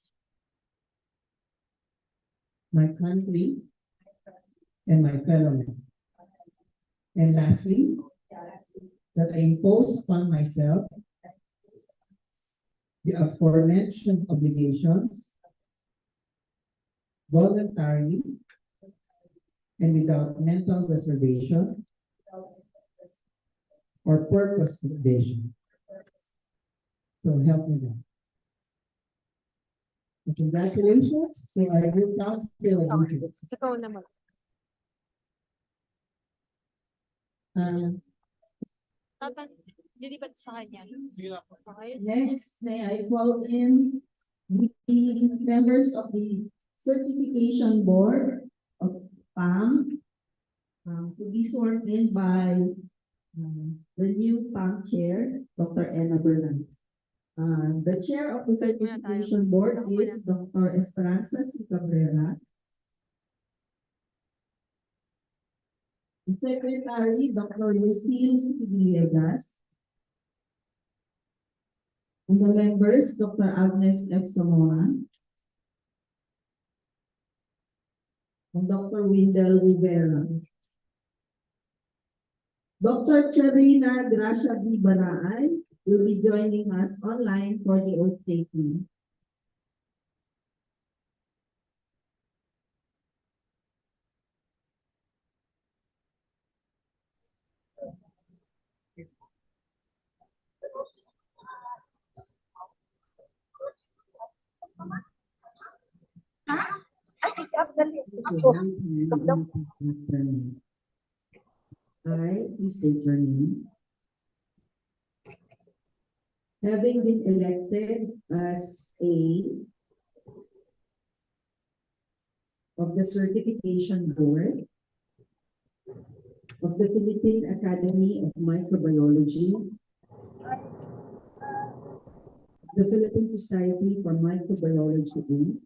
my country, and my fellow men. And lastly, that I impose upon myself the aforementioned obligations voluntarily and without mental reservation or purpose of evasion. So help me God. And congratulations to our new Council of Regents. Ikaw naman. Lilipat sa kanya. Okay. Next, may I call in the members of the Certification Board of PAM to be sworn in by the new PAM Chair, Dr. Anna Bernal. The Chair of the Certification Board is Dr. Esperanza C. Cabrera. Secretary, Dr. Lucille C. Villegas. And the members, Dr. Agnes F. Zamora. And Dr. Windel Rivera. Dr. Charina Gracia B. Banaay will be joining us online for the oath taking. I, please state your name. Having been elected as a of the Certification Board of the Philippine Academy of Microbiology, the Philippine Society for Microbiology Inc.,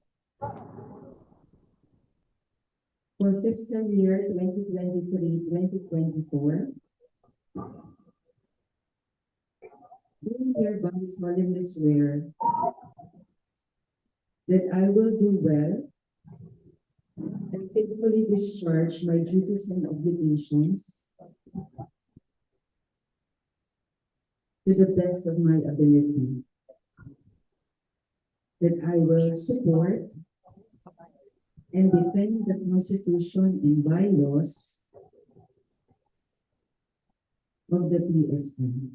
for fiscal year 2023-2024, do hereby solemnly swear that I will do well and faithfully discharge my duties and obligations to the best of my ability. That I will support and defend the Constitution and bylaws of the PSM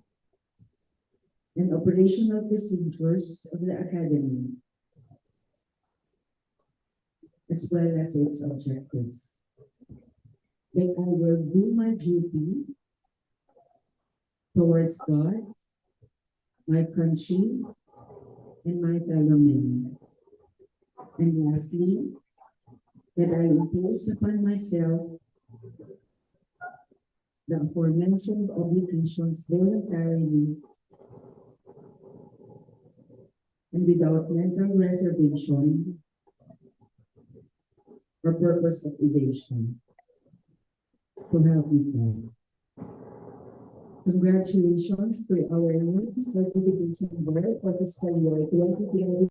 and operational procedures of the Academy, as well as its objectives. That I will do my duty towards God, my country, and my fellow men. And lastly, that I impose upon myself the aforementioned obligations voluntarily and without mental reservation or purpose of evasion. So help me God. Congratulations to our new certification board for fiscal year 2020.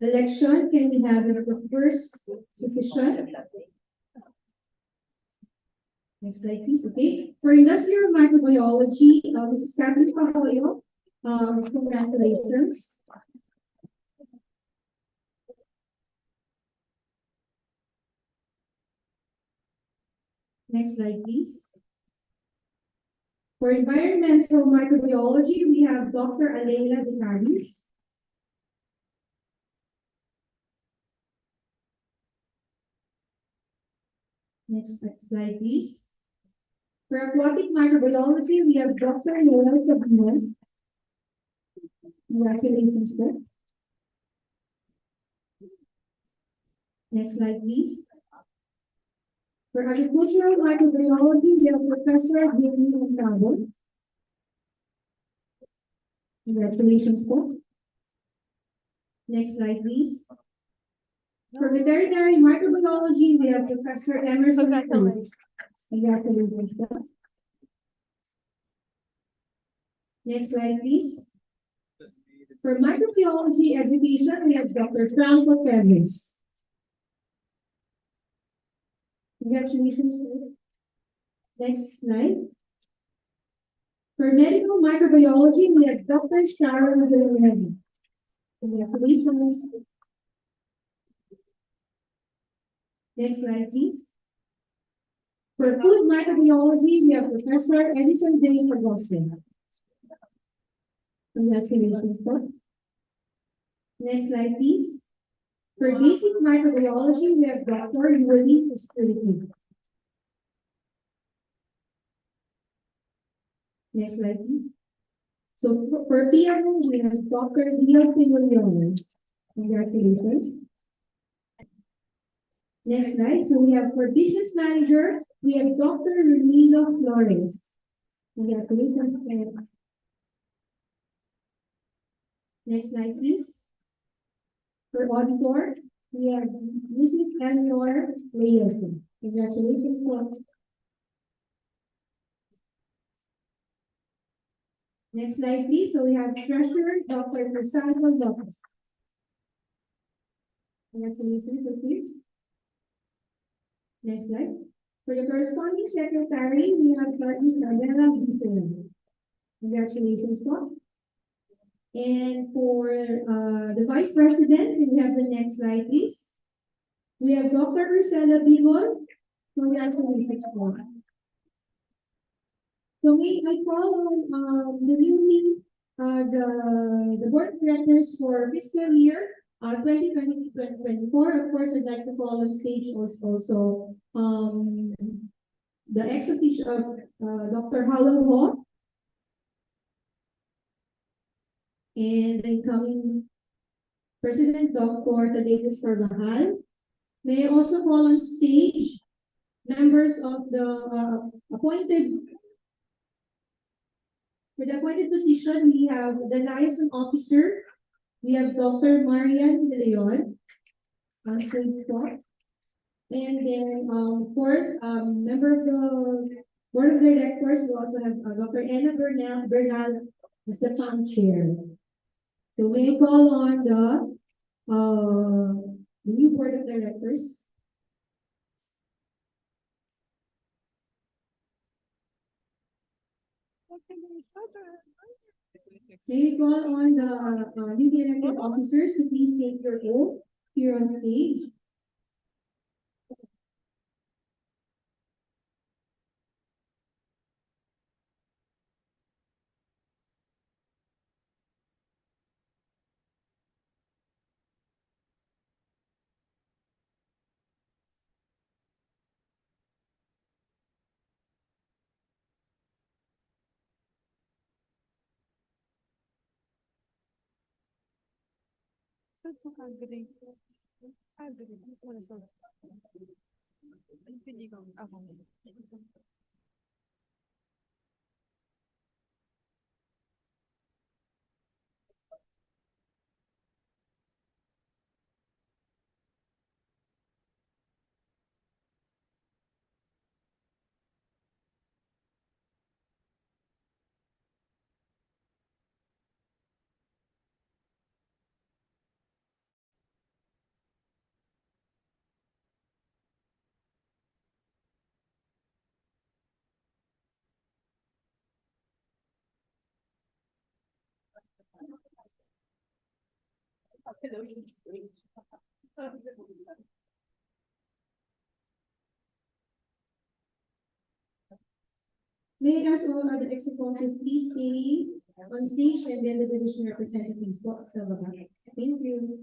Election, can we have the first position? Next slide, please. Okay. For industrial microbiology, Mrs. Catherine Pahoyo, congratulations. Next slide, please. For environmental microbiology, we have Dr. Alayla Vicaris. Next slide, please. For aquatic microbiology, we have Dr. Noel Sabino. Congratulations, sir. Next slide, please. For agricultural microbiology, we have Professor Jamie Montano. Congratulations, sir. Next slide, please. For veterinary microbiology, we have Professor Emerson Cruz. Congratulations, sir. Next slide, please. For microbiology education, we have Dr. Franco Teves. Congratulations, sir. Next slide. For medical microbiology, we have Dr. Sharon Villanueva. Congratulations. Next slide, please. For food microbiology, we have Professor Edison J. Ferguson. Congratulations, sir. Next slide, please. For basic microbiology, we have Dr. Yuri Espiritu. Next slide, please. So for PMO, we have Dr. Neil Pinoleon. Congratulations. Next slide. So we have for business manager, we have Dr. Renilo Flores. Congratulations. Next slide, please. For auditor, we have Mrs. Eleanor Reyes. Congratulations, sir. Next slide, please. So we have treasurer, Dr. Crisanto Lopez. Congratulations, sir, please. Next slide. For the corresponding secretary, we have Miss Daniela Gisela. Congratulations, sir. And for the vice president, we have the next slide, please. We have Dr. Ursula Bigol. Congratulations, sir. So I call on the newly the board of directors for fiscal year 2020-2024. Of course, I'd like to call on stage also the ex officio of Dr. Howell Ho and the incoming President Dr. Thaddeus Carvajal. May I also call on stage members of the appointed. For the appointed position, we have the liaison officer. We have Dr. Marian De Leon on stage 4. And then, of course, member of the board of directors, we also have Dr. Anna Bernal as the PAM chair. So we call on the new board of directors. May we call on the newly elected officers to please take your oath here on stage. Agree. Agree. Wala sa. Pili ko ako. May I ask all other executives, please stay on stage and then the division representatives po sa baba. Thank you.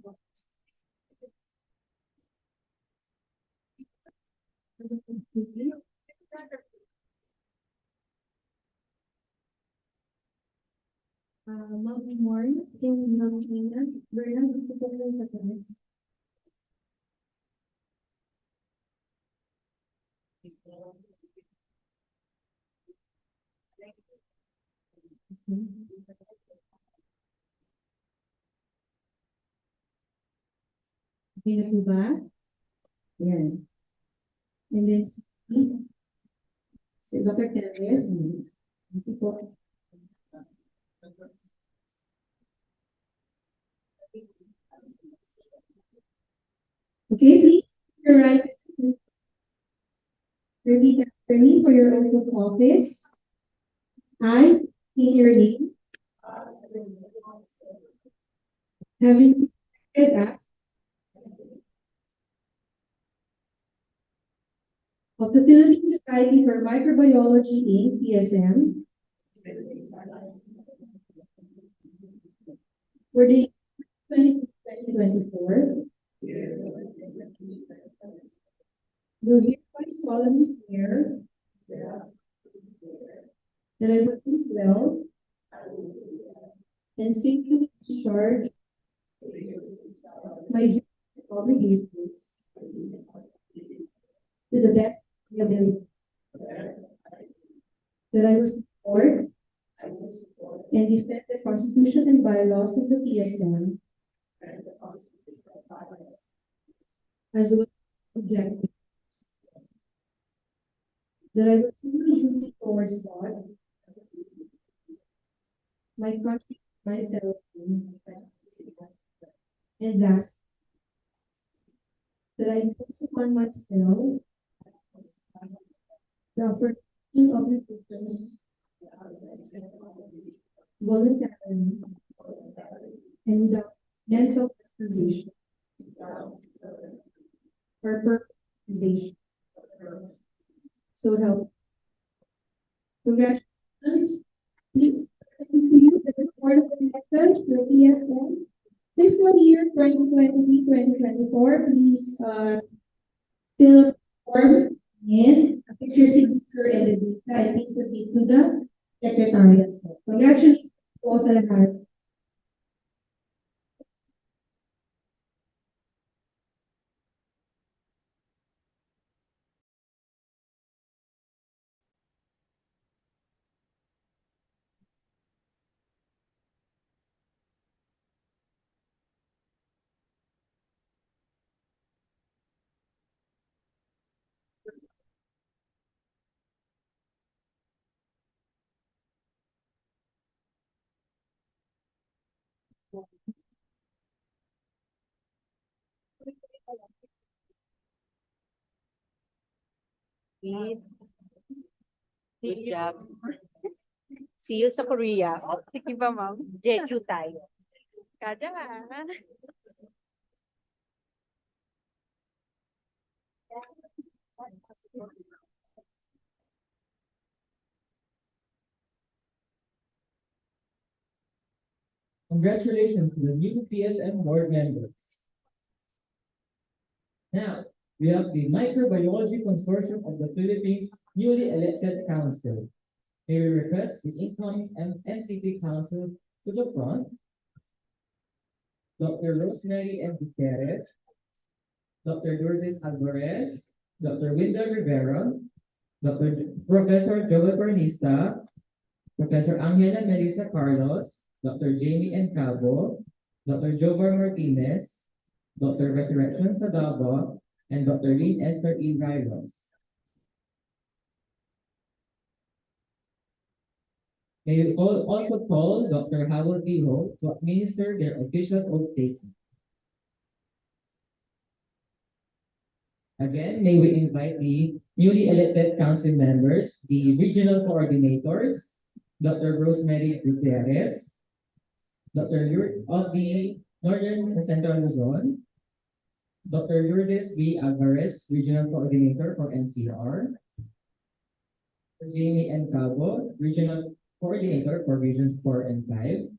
Ma'am Moore, Ma'am Tina, Bernard, gusto po kayo sa taas. Okay na po ba? Yan. And then, si Dr. Teres. Ito po. Okay, please, your right. Repeat after me for your oath of office. I, in your name, having been asked of the Philippine Society for Microbiology Inc., PSM, for the 2024, do hereby solemnly swear that I will do well and faithfully discharge my duties and obligations to the best of my ability. That I will support and defend the Constitution and bylaws of the PSM as well as objectives. That I will do my duty towards God, my country, my fellow men. And last, that I impose upon myself the following obligations voluntarily and without mental reservation or purpose. So help. Congratulations. Please, thank you the report of the elections for PSM. Fiscal year 2023-2024, please fill up the form and affix your signature and the data and please submit to the secretariat. Congratulations po sa lahat. Good job. See you sa Korea. Sige ba, ma'am? Jeju tayo. Kada. Congratulations to the new PSM board members. Now, we have the Microbiology Consortium of the Philippines newly elected council. May we request the incoming NCT council to the front. Dr. Rosemary M. Gutierrez, Dr. Lourdes Alvarez, Dr. Wendell Rivera, Professor Joel Cornista, Professor Angela Melissa Carlos, Dr. Jamie N. Cabo, Dr. Jovar Martinez, Dr. Resurrection Sadaba, and Dr. Lynn Esther E. Rivas. May you also call Dr. Howard Iho to administer their official oath taking. Again, may we invite the newly elected council members, the regional coordinators, Dr. Rosemary Gutierrez, Dr. of the Northern and Central Luzon, Dr. Lourdes V. Alvarez, Regional Coordinator for NCR, Jamie N. Cabo, Regional Coordinator for Regions 4 and 5,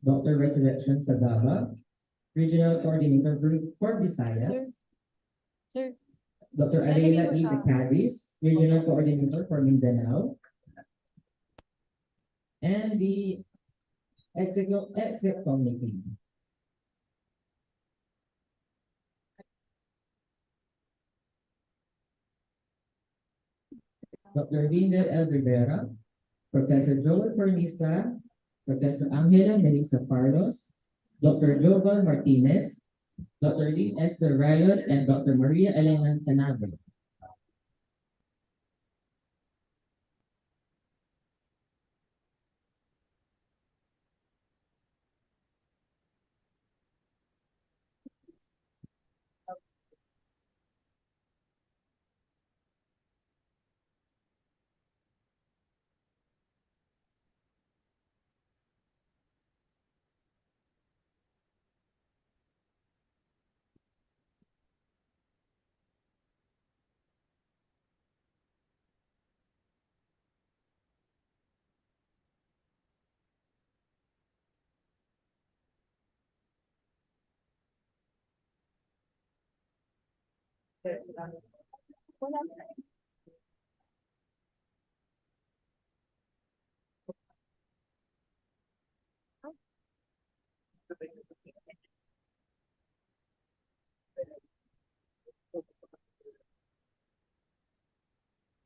Dr. Resurrection Sadaba, Regional Coordinator for Visayas, Sir, Dr. Lalagay Adela mo E. siya. Cadiz, Regional Coordinator for Mindanao, and the Exec Committee. Dr. Windel L. Rivera, Professor Joel Cornista, Professor Angela Melissa Carlos, Dr. Joval Martinez, Dr. Lynn Esther Rayos, and Dr. Maria Elena Tanabe.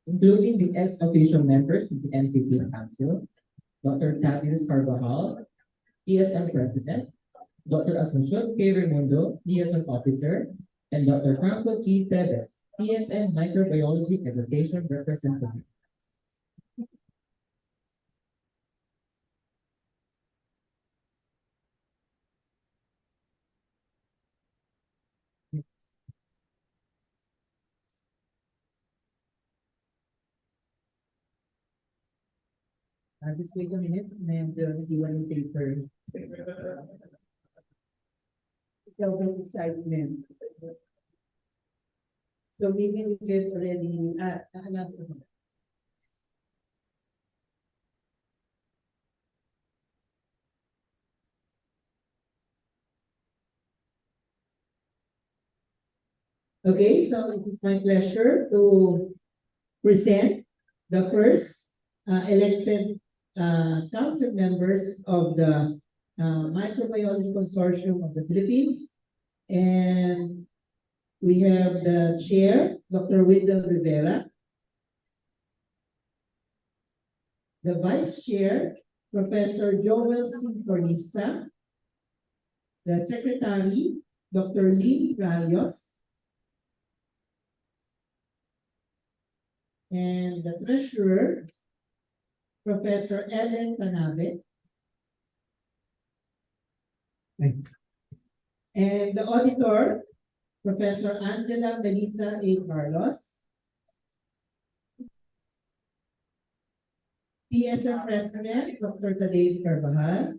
Including the official members of the NCT Council, Dr. Tavius Carvajal, ESM President, Dr. Asuncion K. Raimundo, ESM Officer, and Dr. Franco G. Teves, ESM Microbiology Education Representative. Just wait a minute, and nag-iwan yung paper. Sobrang excitement. So maybe we can already, nakalas mo. Okay, so it is my pleasure to present the first elected council members of the Microbiology Consortium of the Philippines. And we have the chair, Dr. Wendell Rivera. The vice chair, Professor Joel C. Cornista. The secretary, Dr. Lynn Rayos. And the treasurer, Professor Ellen Tanabe. And the auditor, Professor Angela Melissa A. Carlos. PSM President, Dr. Thaddeus Carvajal.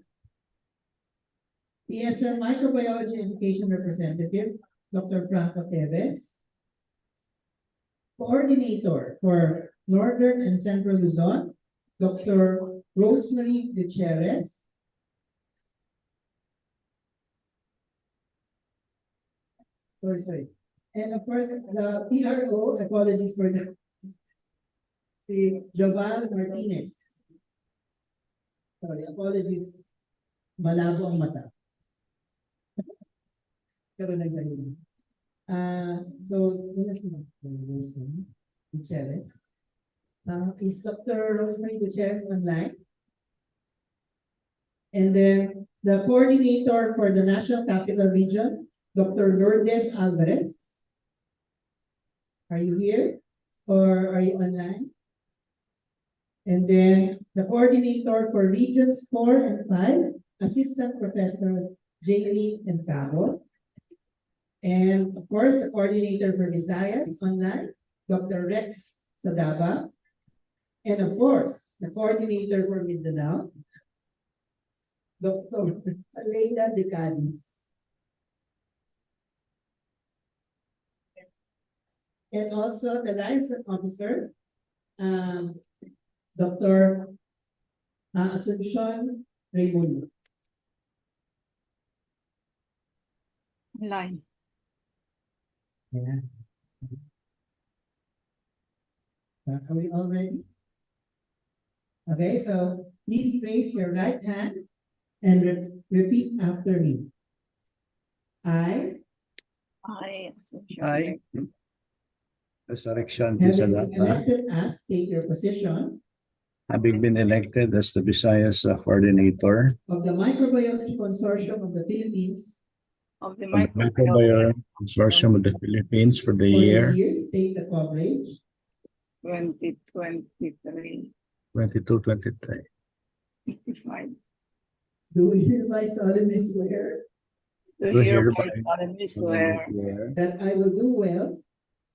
PSM Microbiology Education Representative, Dr. Franco Teves. Coordinator for Northern and Central Luzon, Dr. Rosemary Gutierrez. Sorry. And of course, the PRO, apologies for the Joval Martinez. Sorry, apologies. Malabo ang mata. Pero nagdahil. So, Rosemary Gutierrez. Is Dr. Rosemary Gutierrez online? And then the coordinator for the National Capital Region, Dr. Lourdes Alvarez. Are you here? Or are you online? And then the coordinator for Regions 4 and 5, Assistant Professor Jamie M. Cabo. And of course, the coordinator for Visayas online, Dr. Rex Sadaba. And of course, the coordinator for Mindanao, Dr. Leila De Cadiz. And also the liaison officer, Dr. Asuncion Raimundo. Line. Yeah. Are we all ready? Okay, so please raise your right hand and repeat after me. I I. I, Resurrection have been Tisalata, elected as, state your position, having been elected as the Visayas Coordinator of the Microbiology Consortium of the Philippines Of the of the Microbiome Consortium of the Philippines for the for the year year, state the coverage, 2023, 22-23. 55. do hereby solemnly swear Do Do hereby hereby solemnly swear that I will do well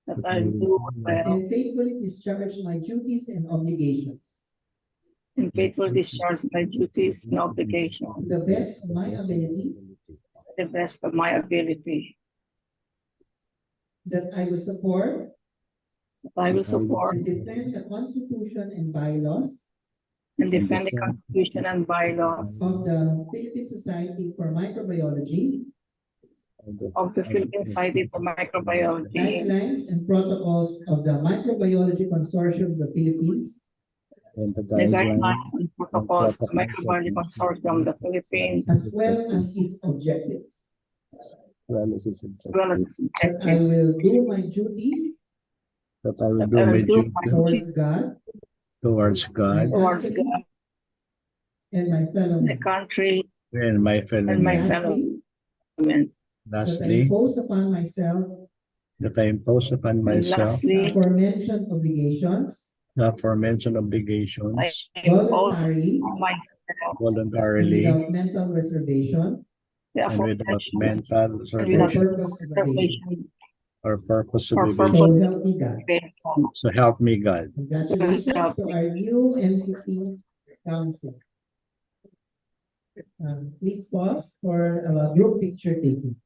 that I do well and faithfully discharge my duties and obligations and faithfully discharge my duties and to obligations the best of my ability, to the best of my ability. that I will support That I will support and defend the Constitution and bylaws and defend the Constitution and bylaws of the Philippine Society for Microbiology, of the Philippine Society for Microbiology, guidelines and protocols of the Microbiology Consortium of the Philippines, And the the guidelines guidelines and protocols of the Microbiology Consortium of the Philippines, as well as its objectives. as well as its That I objectives. will do my duty that I will That do I my will do duty my towards God, towards God towards country, God, and my fellow the men. country, and my fellow and my men. fellow Lastly, men. that I Lastly, impose upon myself that I impose upon And myself lastly, aforementioned obligations the aforementioned obligations I impose voluntarily on myself and voluntarily without mental reservation the and without aforementioned mental and for without reservation purpose of evasion. reservation or purpose of or evasion. So purpose help me God. of evasion. So help me God. Congratulations to our new MCP council. Please pause for group picture taking.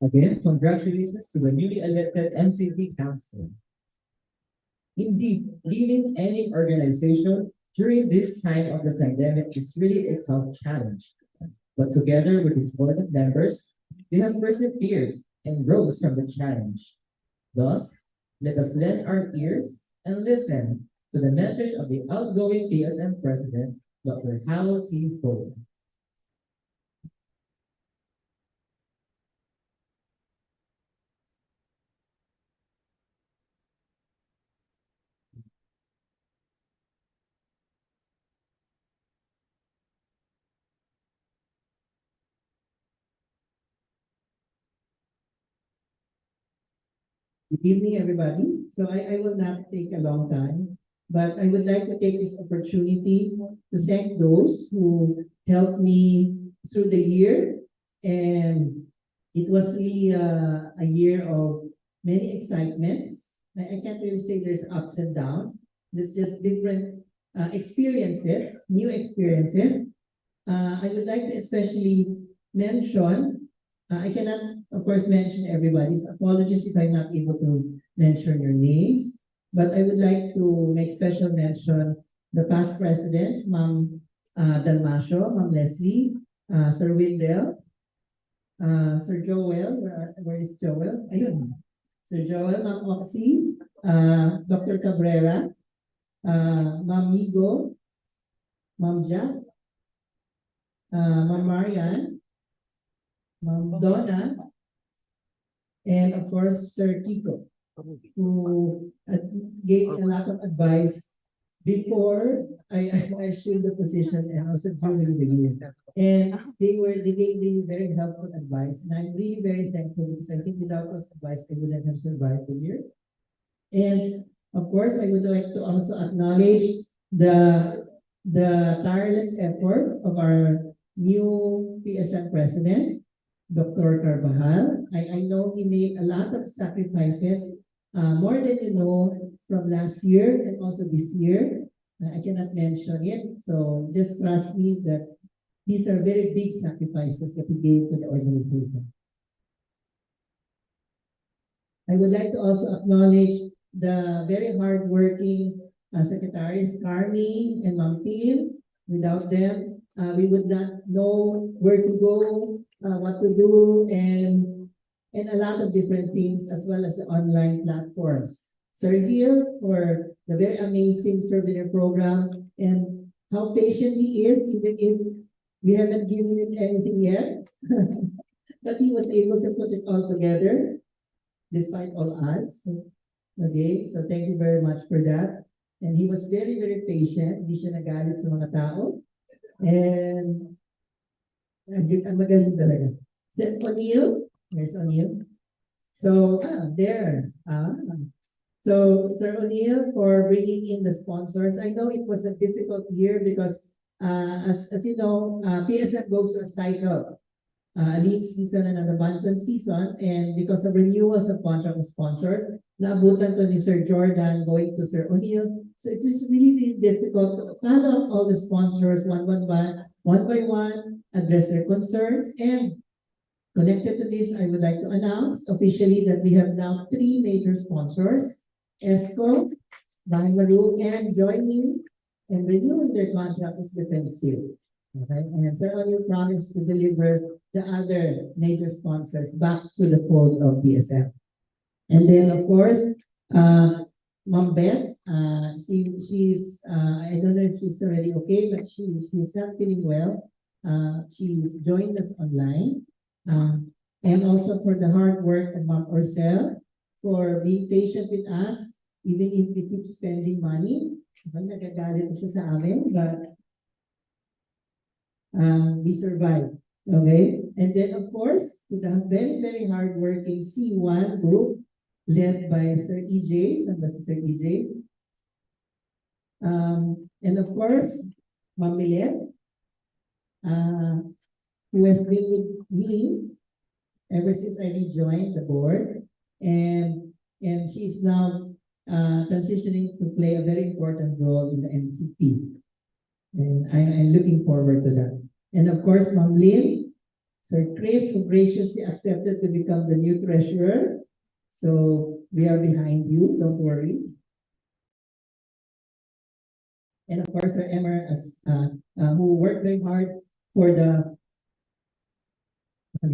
Again, congratulations to the newly elected MCT Council. Indeed, leading any organization during this time of the pandemic is really a tough challenge. But together with the support of members, they have persevered and rose from the challenge. Thus, let us lend our ears and listen to the message of the outgoing PSM President, Dr. Howell T. Ford. Good evening, everybody. So I will not take a long time, but I would like to take this opportunity to thank those who helped me through the year. And it was really a year of many excitements. I can't really say there's ups and downs. There's just different experiences, new experiences. I would like to especially mention, I cannot, of course, mention everybody's. Apologies if I'm not able to mention your names, but I would like to make special mention the past presidents, Ma'am Dalmasio, Ma'am Leslie, Sir Windell, Sir Joel, where is Joel? Ayun. Sir Joel, Ma'am Oxy, Dr. Cabrera, Ma'am Migo, Ma'am Jack, Ma'am Marian, Ma'am Donna, and of course, Sir Kiko, who gave me a lot of advice before I assumed the position and also during the year. And they gave me very helpful advice. And I'm really very thankful because I think without those advice, I wouldn't have survived the year. And of course, I would like to also acknowledge the tireless effort of our new PSM president, Dr. Carvajal. I know he made a lot of sacrifices, more than you know from last year and also this year. I cannot mention it, so just trust me that these are very big sacrifices that he gave to the organization. I would like to also acknowledge the very hardworking secretaries, Carmi and Ma'am Tim. Without them, we would not know where to go, what to do, and a lot of different things, as well as the online platforms. Sir Gil for the very amazing souvenir program and how patient he is, even if we haven't given him anything yet. But he was able to put it all together despite all odds. Okay, so thank you very much for that. And he was very, very patient. Hindi siya nagalit sa mga tao. And ang magaling talaga. Sir O'Neill, there's O'Neill. So, there. So, Sir O'Neill, for bringing in the sponsors. I know it was a difficult year because, as you know, PSF goes through a cycle. A lead season and an abundant season, and because of renewals of contract with sponsors, naabutan to ni Sir Jordan going to Sir O'Neill. So it was really, really difficult to follow all the sponsors one by one, address their concerns. And connected to this, I would like to announce officially that we have now 3 major sponsors, ESCO, Bangalore, and joining and renewing their contract is Defense Seal. Okay, and Sir O'Neill promised to deliver the other major sponsors back to the fold of DSF. And then, of course, Ma'am Beth, she's, I don't know if she's already okay, but she's not feeling well. She's joined us online. And also for the hard work of Ma'am Orcel, for being patient with us, even if we keep spending money. Nagagalit siya sa amin, but we survived. Okay, and then of course, to the very, very hardworking C1 group led by Sir EJ, and this is Sir EJ. And of course, Ma'am Milet, who has been with me ever since I rejoined the board, and she's now transitioning to play a very important role in the MCP. And I'm looking forward to that. And of course, Ma'am Lynn, Sir Chris, who graciously accepted to become the new treasurer. So we are behind you, don't worry. And of course, Sir Emmer, who worked very hard for the I'm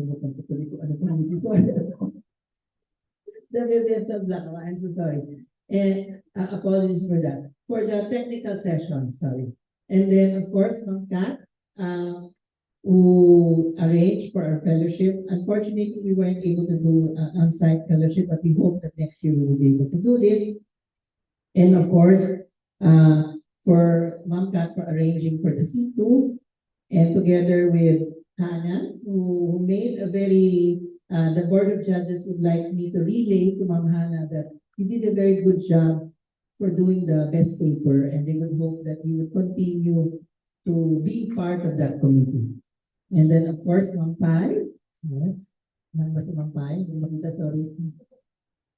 so sorry. And apologies for that. For the technical session, sorry. And then, of course, Ma'am Kat, who arranged for our fellowship. Unfortunately, we weren't able to do on-site fellowship, but we hope that next year we will be able to do this. And of course, for Ma'am Kat for arranging for the C2, and together with Hannah, who made a very, the Board of Judges would like me to relay to Ma'am Hannah that you did a very good job for doing the best paper, and they would hope that you would continue to be part of that committee. And then, of course, Ma'am Pai, yes, Ma'am Pai, sorry.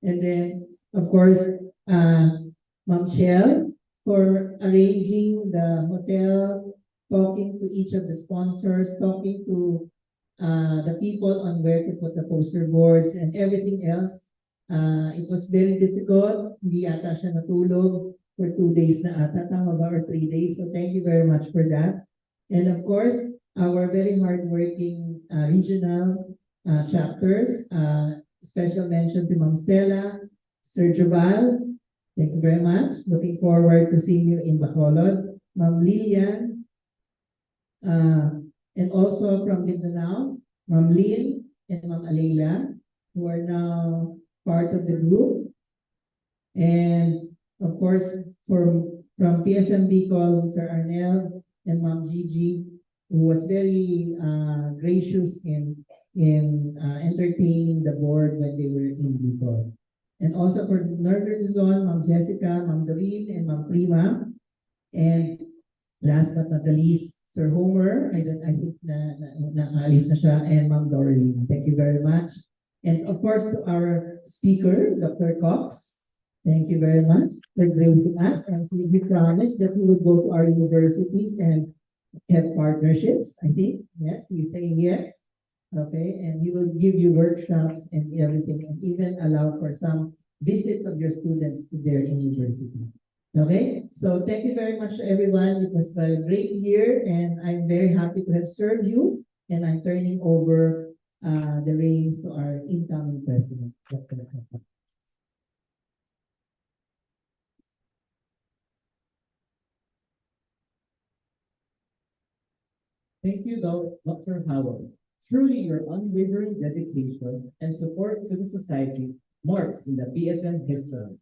And then, of course, Ma'am Chel for arranging the hotel, talking to each of the sponsors, talking to the people on where to put the poster boards and everything else. It was very difficult. Hindi ata siya natulog for 2 days na ata, tama ba, or 3 days. So thank you very much for that. And of course, our very hardworking regional chapters, special mention to Ma'am Stella, Sir Jubal, thank you very much. Looking forward to seeing you in Bacolod. Ma'am Lilian, and also from Mindanao, Ma'am Lynn and Ma'am Alayla, who are now part of the group. And of course, for from PSM Bicol, Sir Arnel and Ma'am Gigi, who was very gracious in entertaining the board when they were in Bicol. And also for Northern Luzon, Ma'am Jessica, Ma'am Doreen, and Ma'am Prima. And last but not the least, Sir Homer, I think naalis na siya, and Ma'am Doreen. Thank you very much. And of course, to our speaker, Dr. Cox, thank you very much for gracing us. And we promise that we will go to our universities and have partnerships, I think. Yes, he's saying yes. Okay, and he will give you workshops and everything, and even allow for some visits of your students to their university. Okay, so thank you very much to everyone. It was a great year, and I'm very happy to have served you. And I'm turning over the reins to our incoming president, Dr. Cox. Thank you, Dr. Howell. Truly, your unwavering dedication and support to the society marks in the PSM history.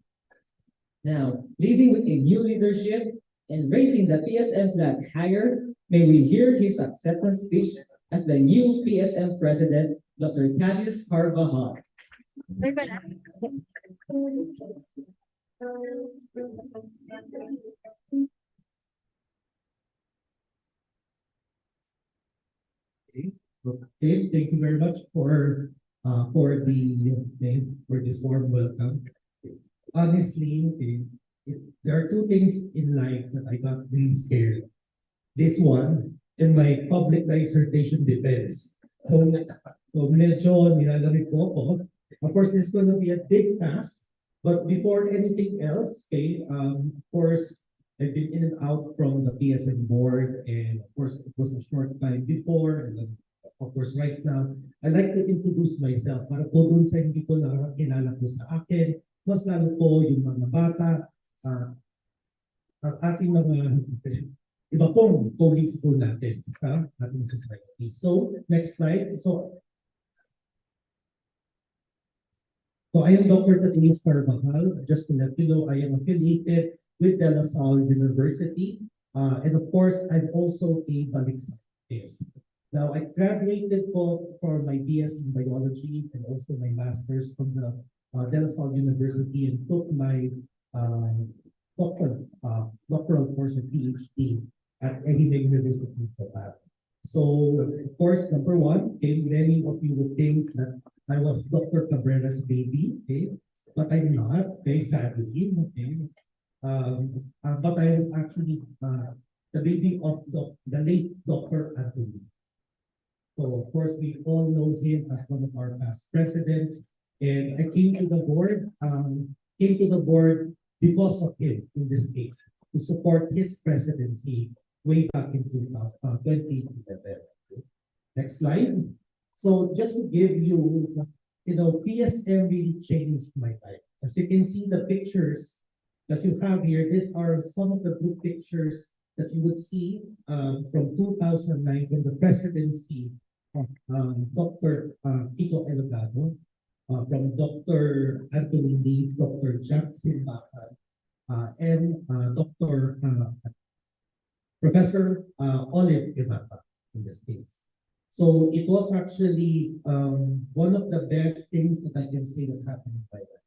Now, leading with a new leadership and raising the PSM flag higher, may we hear his acceptance speech as the new PSM president, Dr. Thaddeus Carvajal. Okay, thank you very much for for this warm welcome. Honestly, there are two things in life that I got really scared. This one and my public dissertation defense. So medyo nilalamig po ako. Of course, this is going to be a big task. But before anything else, of course, I've been in and out from the PSM board, and of course, it was a short time before, and then, of course, right now, I'd like to introduce myself para po dun sa hindi ko nakakilala po sa akin, mas lalo po yung mga bata, ang ating mga iba pong colleagues po natin sa ating society. So, next slide. So I am Dr. Thaddeus Carvajal. Just to let you know, I am affiliated with De La Salle University. And of course, I'm also a balik scientist. Now, I graduated for my BS in biology and also my master's from the De La Salle University, and took my doctoral course of PhD at Ehime University in Japan. So, of course, number one, many of you would think that I was Dr. Cabrera's baby, but I'm not, sadly, but I was actually the baby of the late Dr. Anthony. So, of course, we all know him as one of our past presidents, and I came to the board because of him in this case, to support his presidency way back in 2011. Next slide. So just to give you, PSM really changed my life. As you can see, the pictures that you have here, these are some of the group pictures that you would see from 2009 from the presidency of Dr. Kiko Elgado, from Dr. Anthony Lee, Dr. Jackson Bacan, and Dr. Professor Olive Ivata in this case. So it was actually one of the best things that I can say that happened by that.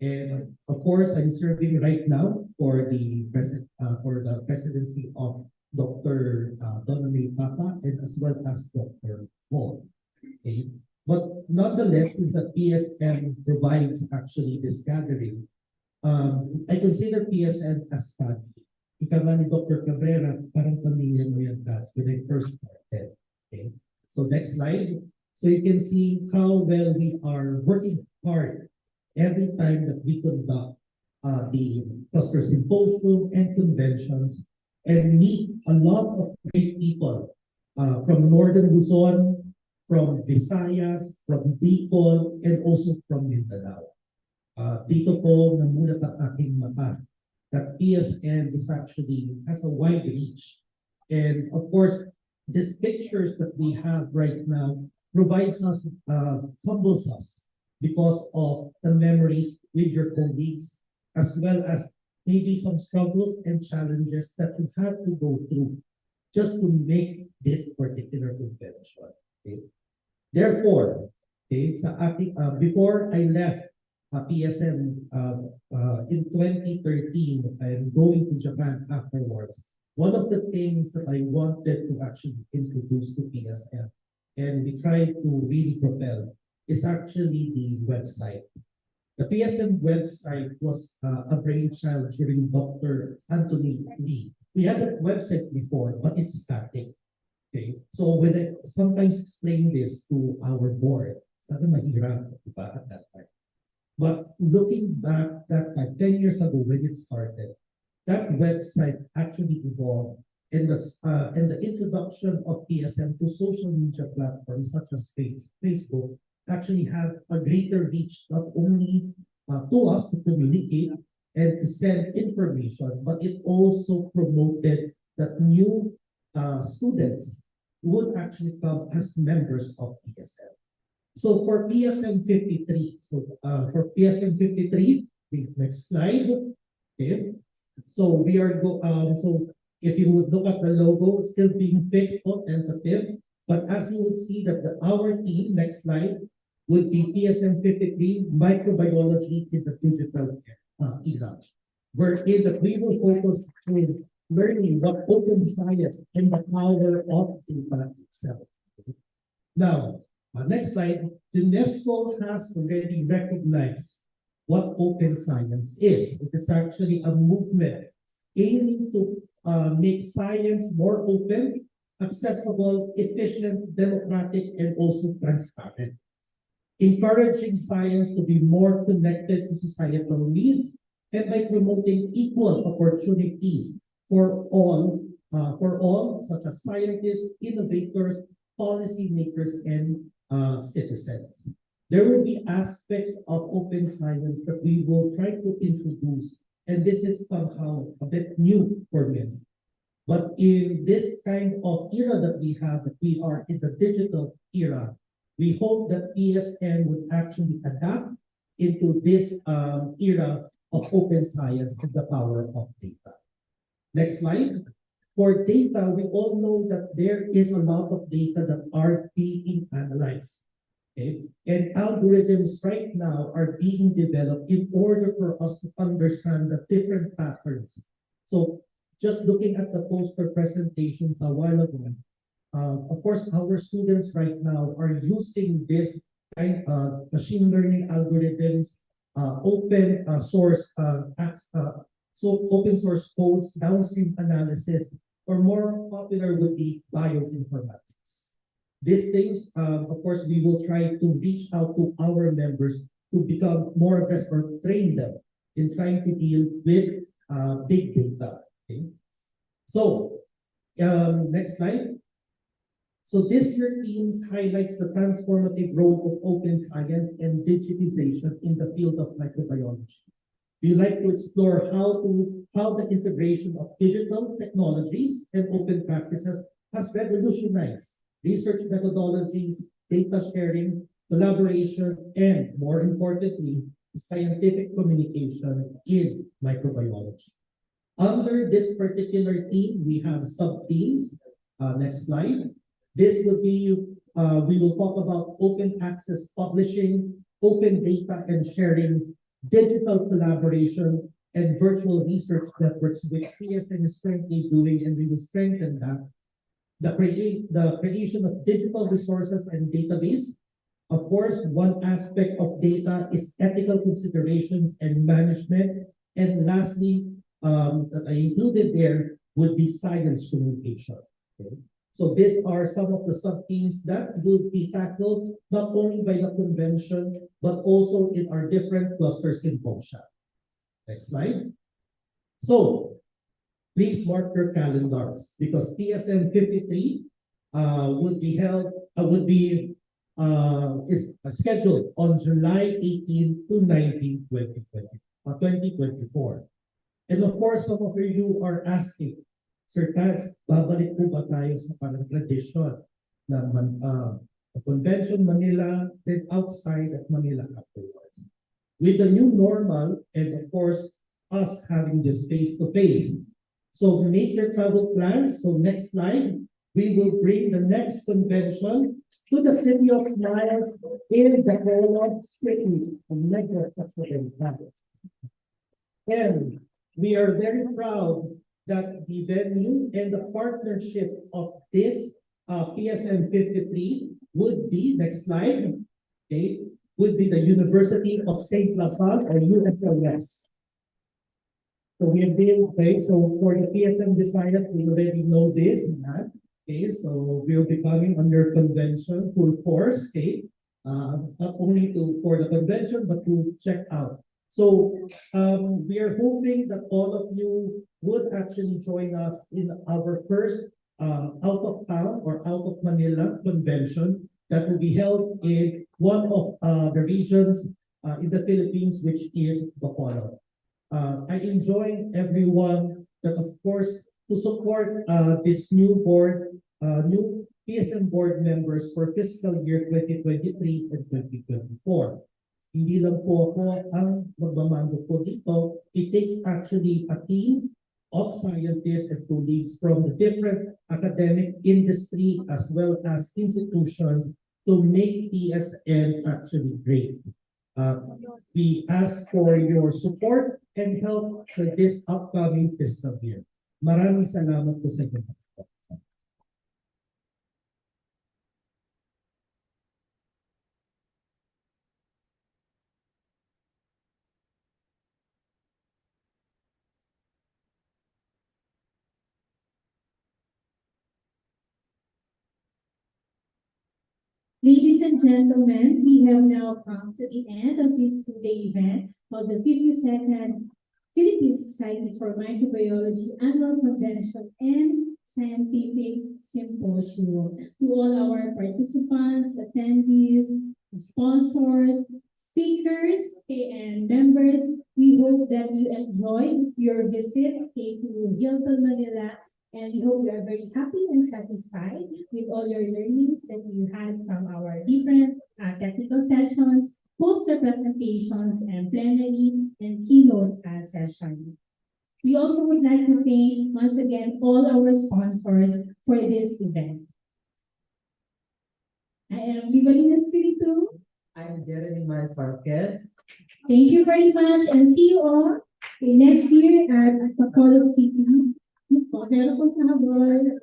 And of course, I'm serving right now for the presidency of Dr. Donna May Papa, and as well as Dr. Paul. Okay. But nonetheless, since the PSM provides actually this gathering, I consider PSM as family. Ika nga ni Dr. Cabrera, parang pamilya mo yan, guys, when I first started. Okay. So next slide. So you can see how well we are working hard every time that we conduct the cluster symposium and conventions and meet a lot of great people from Northern Luzon, from Visayas, from Bicol, and also from Mindanao. Dito po namulat ang aking mata that PSM is actually has a wide reach. And of course, these pictures that we have right now provides us, humbles us because of the memories with your colleagues, as well as maybe some struggles and challenges that we had to go through just to make this particular convention. Okay? Therefore, okay, before I left PSM in 2013 and going to Japan afterwards, one of the things that I wanted to actually introduce to PSM and we tried to really propel is actually the website. The PSM website was a brainchild during Dr. Anthony Lee. We had a website before, but it's static. Okay, so when I sometimes explain this to our board, sabi mahirap, diba, at that time. But looking back that time, 10 years ago when it started, that website actually evolved and the introduction of PSM to social media platforms such as Facebook actually had a greater reach, not only to us to communicate and to send information, but it also promoted that new students would actually come as members of PSM. So for PSM 53, for PSM 53, the next slide. Okay. So we are so if you would look at the logo, it's still being fixed, not tentative. But as you would see that our team, next slide, would be PSM 53 microbiology in the digital era. Wherein that we will focus on learning what open science and the power of data itself. Now, next slide, UNESCO has already recognized what open science is. It is actually a movement aiming to make science more open, accessible, efficient, democratic, and also transparent. Encouraging science to be more connected to societal needs and by promoting equal opportunities for all, such as scientists, innovators, policymakers, and citizens. There will be aspects of open science that we will try to introduce, and this is somehow a bit new for me. But in this kind of era that we have, that we are in the digital era, we hope that PSM would actually adapt into this era of open science and the power of data. Next slide. For data, we all know that there is a lot of data that are being analyzed. Okay? And algorithms right now are being developed in order for us to understand the different patterns. So just looking at the poster presentations a while ago, of course, our students right now are using this kind of machine learning algorithms, open source codes, downstream analysis, or more popular would be bioinformatics. These things, of course, we will try to reach out to our members to become more aggressive or train them in trying to deal with big data. Okay? So, next slide. So this year themes highlights the transformative role of open science and digitization in the field of microbiology. We like to explore how the integration of digital technologies and open practices has revolutionized research methodologies, data sharing, collaboration, and more importantly, scientific communication in microbiology. Under this particular theme, we have sub-themes. Next slide. This will be, we will talk about open access publishing, open data and sharing, digital collaboration, and virtual research networks, which PSM is currently doing, and we will strengthen that. The creation of digital resources and database. Of course, one aspect of data is ethical considerations and management. And lastly, that I included there would be science communication. Okay? So these are some of the sub-themes that will be tackled not only by the convention, but also in our different cluster symposia. Next slide. So please mark your calendars because PSM 53 is scheduled on July 18 to 19, 2024. And of course, some of you are asking, Sir Taz, babalik po ba tayo sa parang tradisyon na convention Manila, then outside of Manila afterwards? With the new normal, and of course, us having this face to face. So make your travel plans. So next slide, we will bring the next convention to the City of Smiles in the whole city. And make that happen. And we are very proud that the venue and the partnership of this PSM 53 would be, next slide, okay, would be the University of St. Lazare or USLS. So we have been, okay, so for the PSM Visayas, we already know this, okay, so we'll be coming under convention full force, okay, not only for the convention, but to check out. So we are hoping that all of you would actually join us in our first out of town or out of Manila convention that will be held in one of the regions in the Philippines, which is Bacolod. I enjoin everyone that, of course, to support this new board, new PSM board members for fiscal year 2023 and 2024. Hindi lang po ako ang magmamando po dito. It takes actually a team of scientists and colleagues from the different academic industry as well as institutions to make PSM actually great. We ask for your support and help for this upcoming fiscal year. Maraming salamat po sa inyo. Ladies and gentlemen, we have now come to the end of this two-day event of the 52nd Philippine Society for Microbiology Annual Convention and Scientific Symposium. To all our participants, attendees, sponsors, speakers, and members, we hope that you enjoyed your visit to Hilton Manila. And we hope you are very happy and satisfied with all your learnings that you had from our different technical sessions, poster presentations, and plenary and keynote sessions. We also would like to thank once again all our sponsors for this event. I am Rivalina Espiritu. I'm Jeremy Miles Marquez. Thank you very much and see you all next year at Bacolod City. Meron pong kahabol.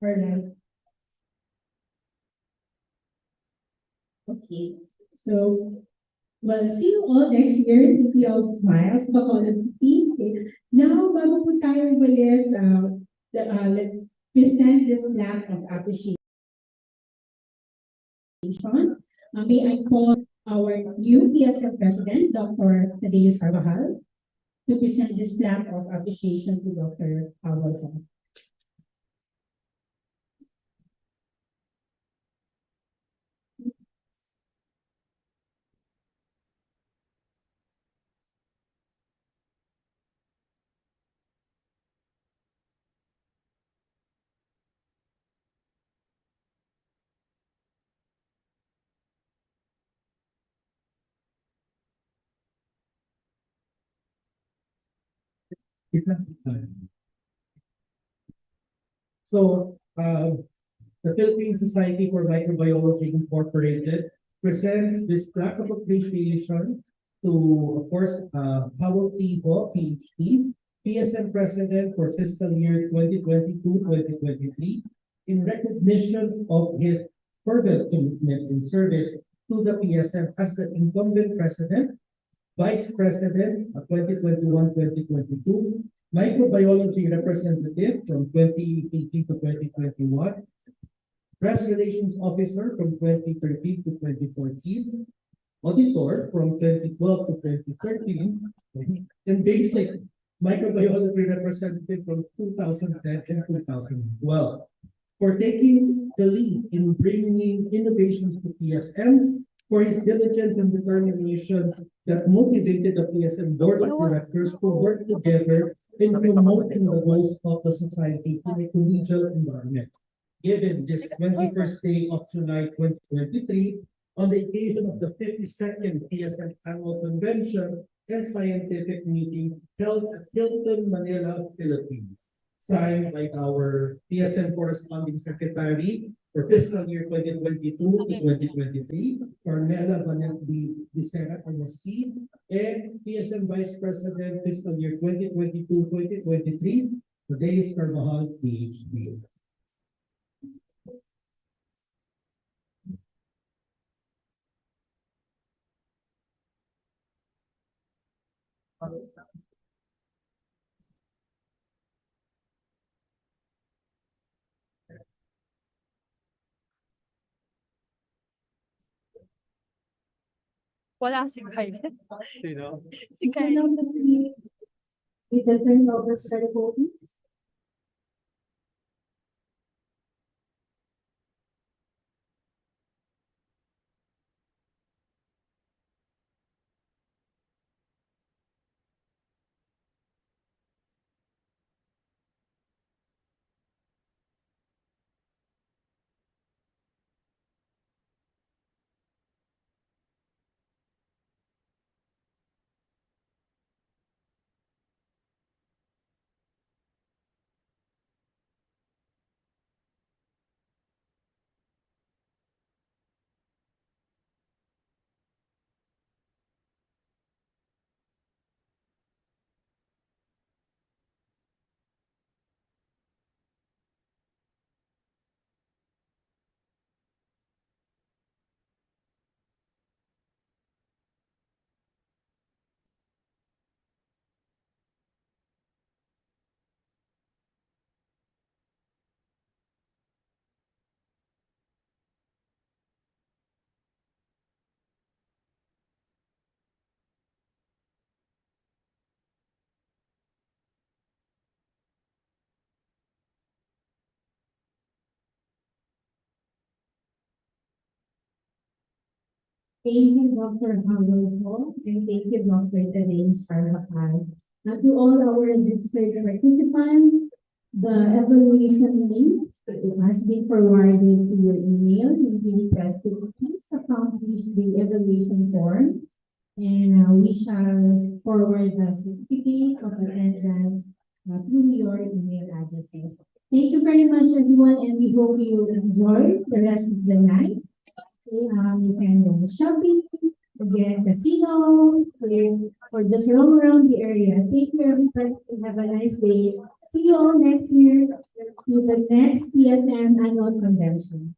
Alright. Okay, so well, see you all next year, City of Smiles, Bacolod City. Okay. Now, bago po tayo umalis, let's present this plaque of appreciation. May I call our new PSM President, Dr. Thaddeus Carvajal, to present this plaque of appreciation to Dr. Carvajal. So, the Philippine Society for Microbiology Incorporated presents this plaque of appreciation to, of course, Howell T. Ho, PhD, PSM President for fiscal year 2022-2023, in recognition of his fervent commitment in service to the PSM as the incumbent President, Vice President of 2021-2022, Microbiology Representative from 2018 to 2021, Press Relations Officer from 2013 to 2014, Auditor from 2012 to 2013, and Basic Microbiology Representative from 2010 and 2012. For taking the lead in bringing innovations to PSM, for his diligence and determination that motivated the PSM Board of Directors to work together in promoting the goals of the society in a collegial environment. Given this 21st day of July 2023, on the occasion of the 52nd PSM Annual Convention and Scientific Meeting held at Hilton, Manila, Philippines. Signed by our PSM Corresponding Secretary for fiscal year 2022 to 2023, Carmela Vanet de Serra Anasi, and PSM Vice President fiscal year 2022-2023, Reyes Carvajal, PhD. Wala si Kyle. Sino? Si You can Kyle. now proceed with the turnover ceremonies. Thank you, Dr. Howell, and thank you, Dr. Terence Carvajal. Now to all our registered participants, the evaluation link has been forwarded to your email. We request you to please accomplish the evaluation form, and we shall forward the certificate of attendance through your email addresses. Thank you very much, everyone, and we hope you enjoy the rest of the night. You can go shopping, again, casino, or just roam around the area. Thank you, everybody. Have a nice day. See you all next year to the next PSM annual convention.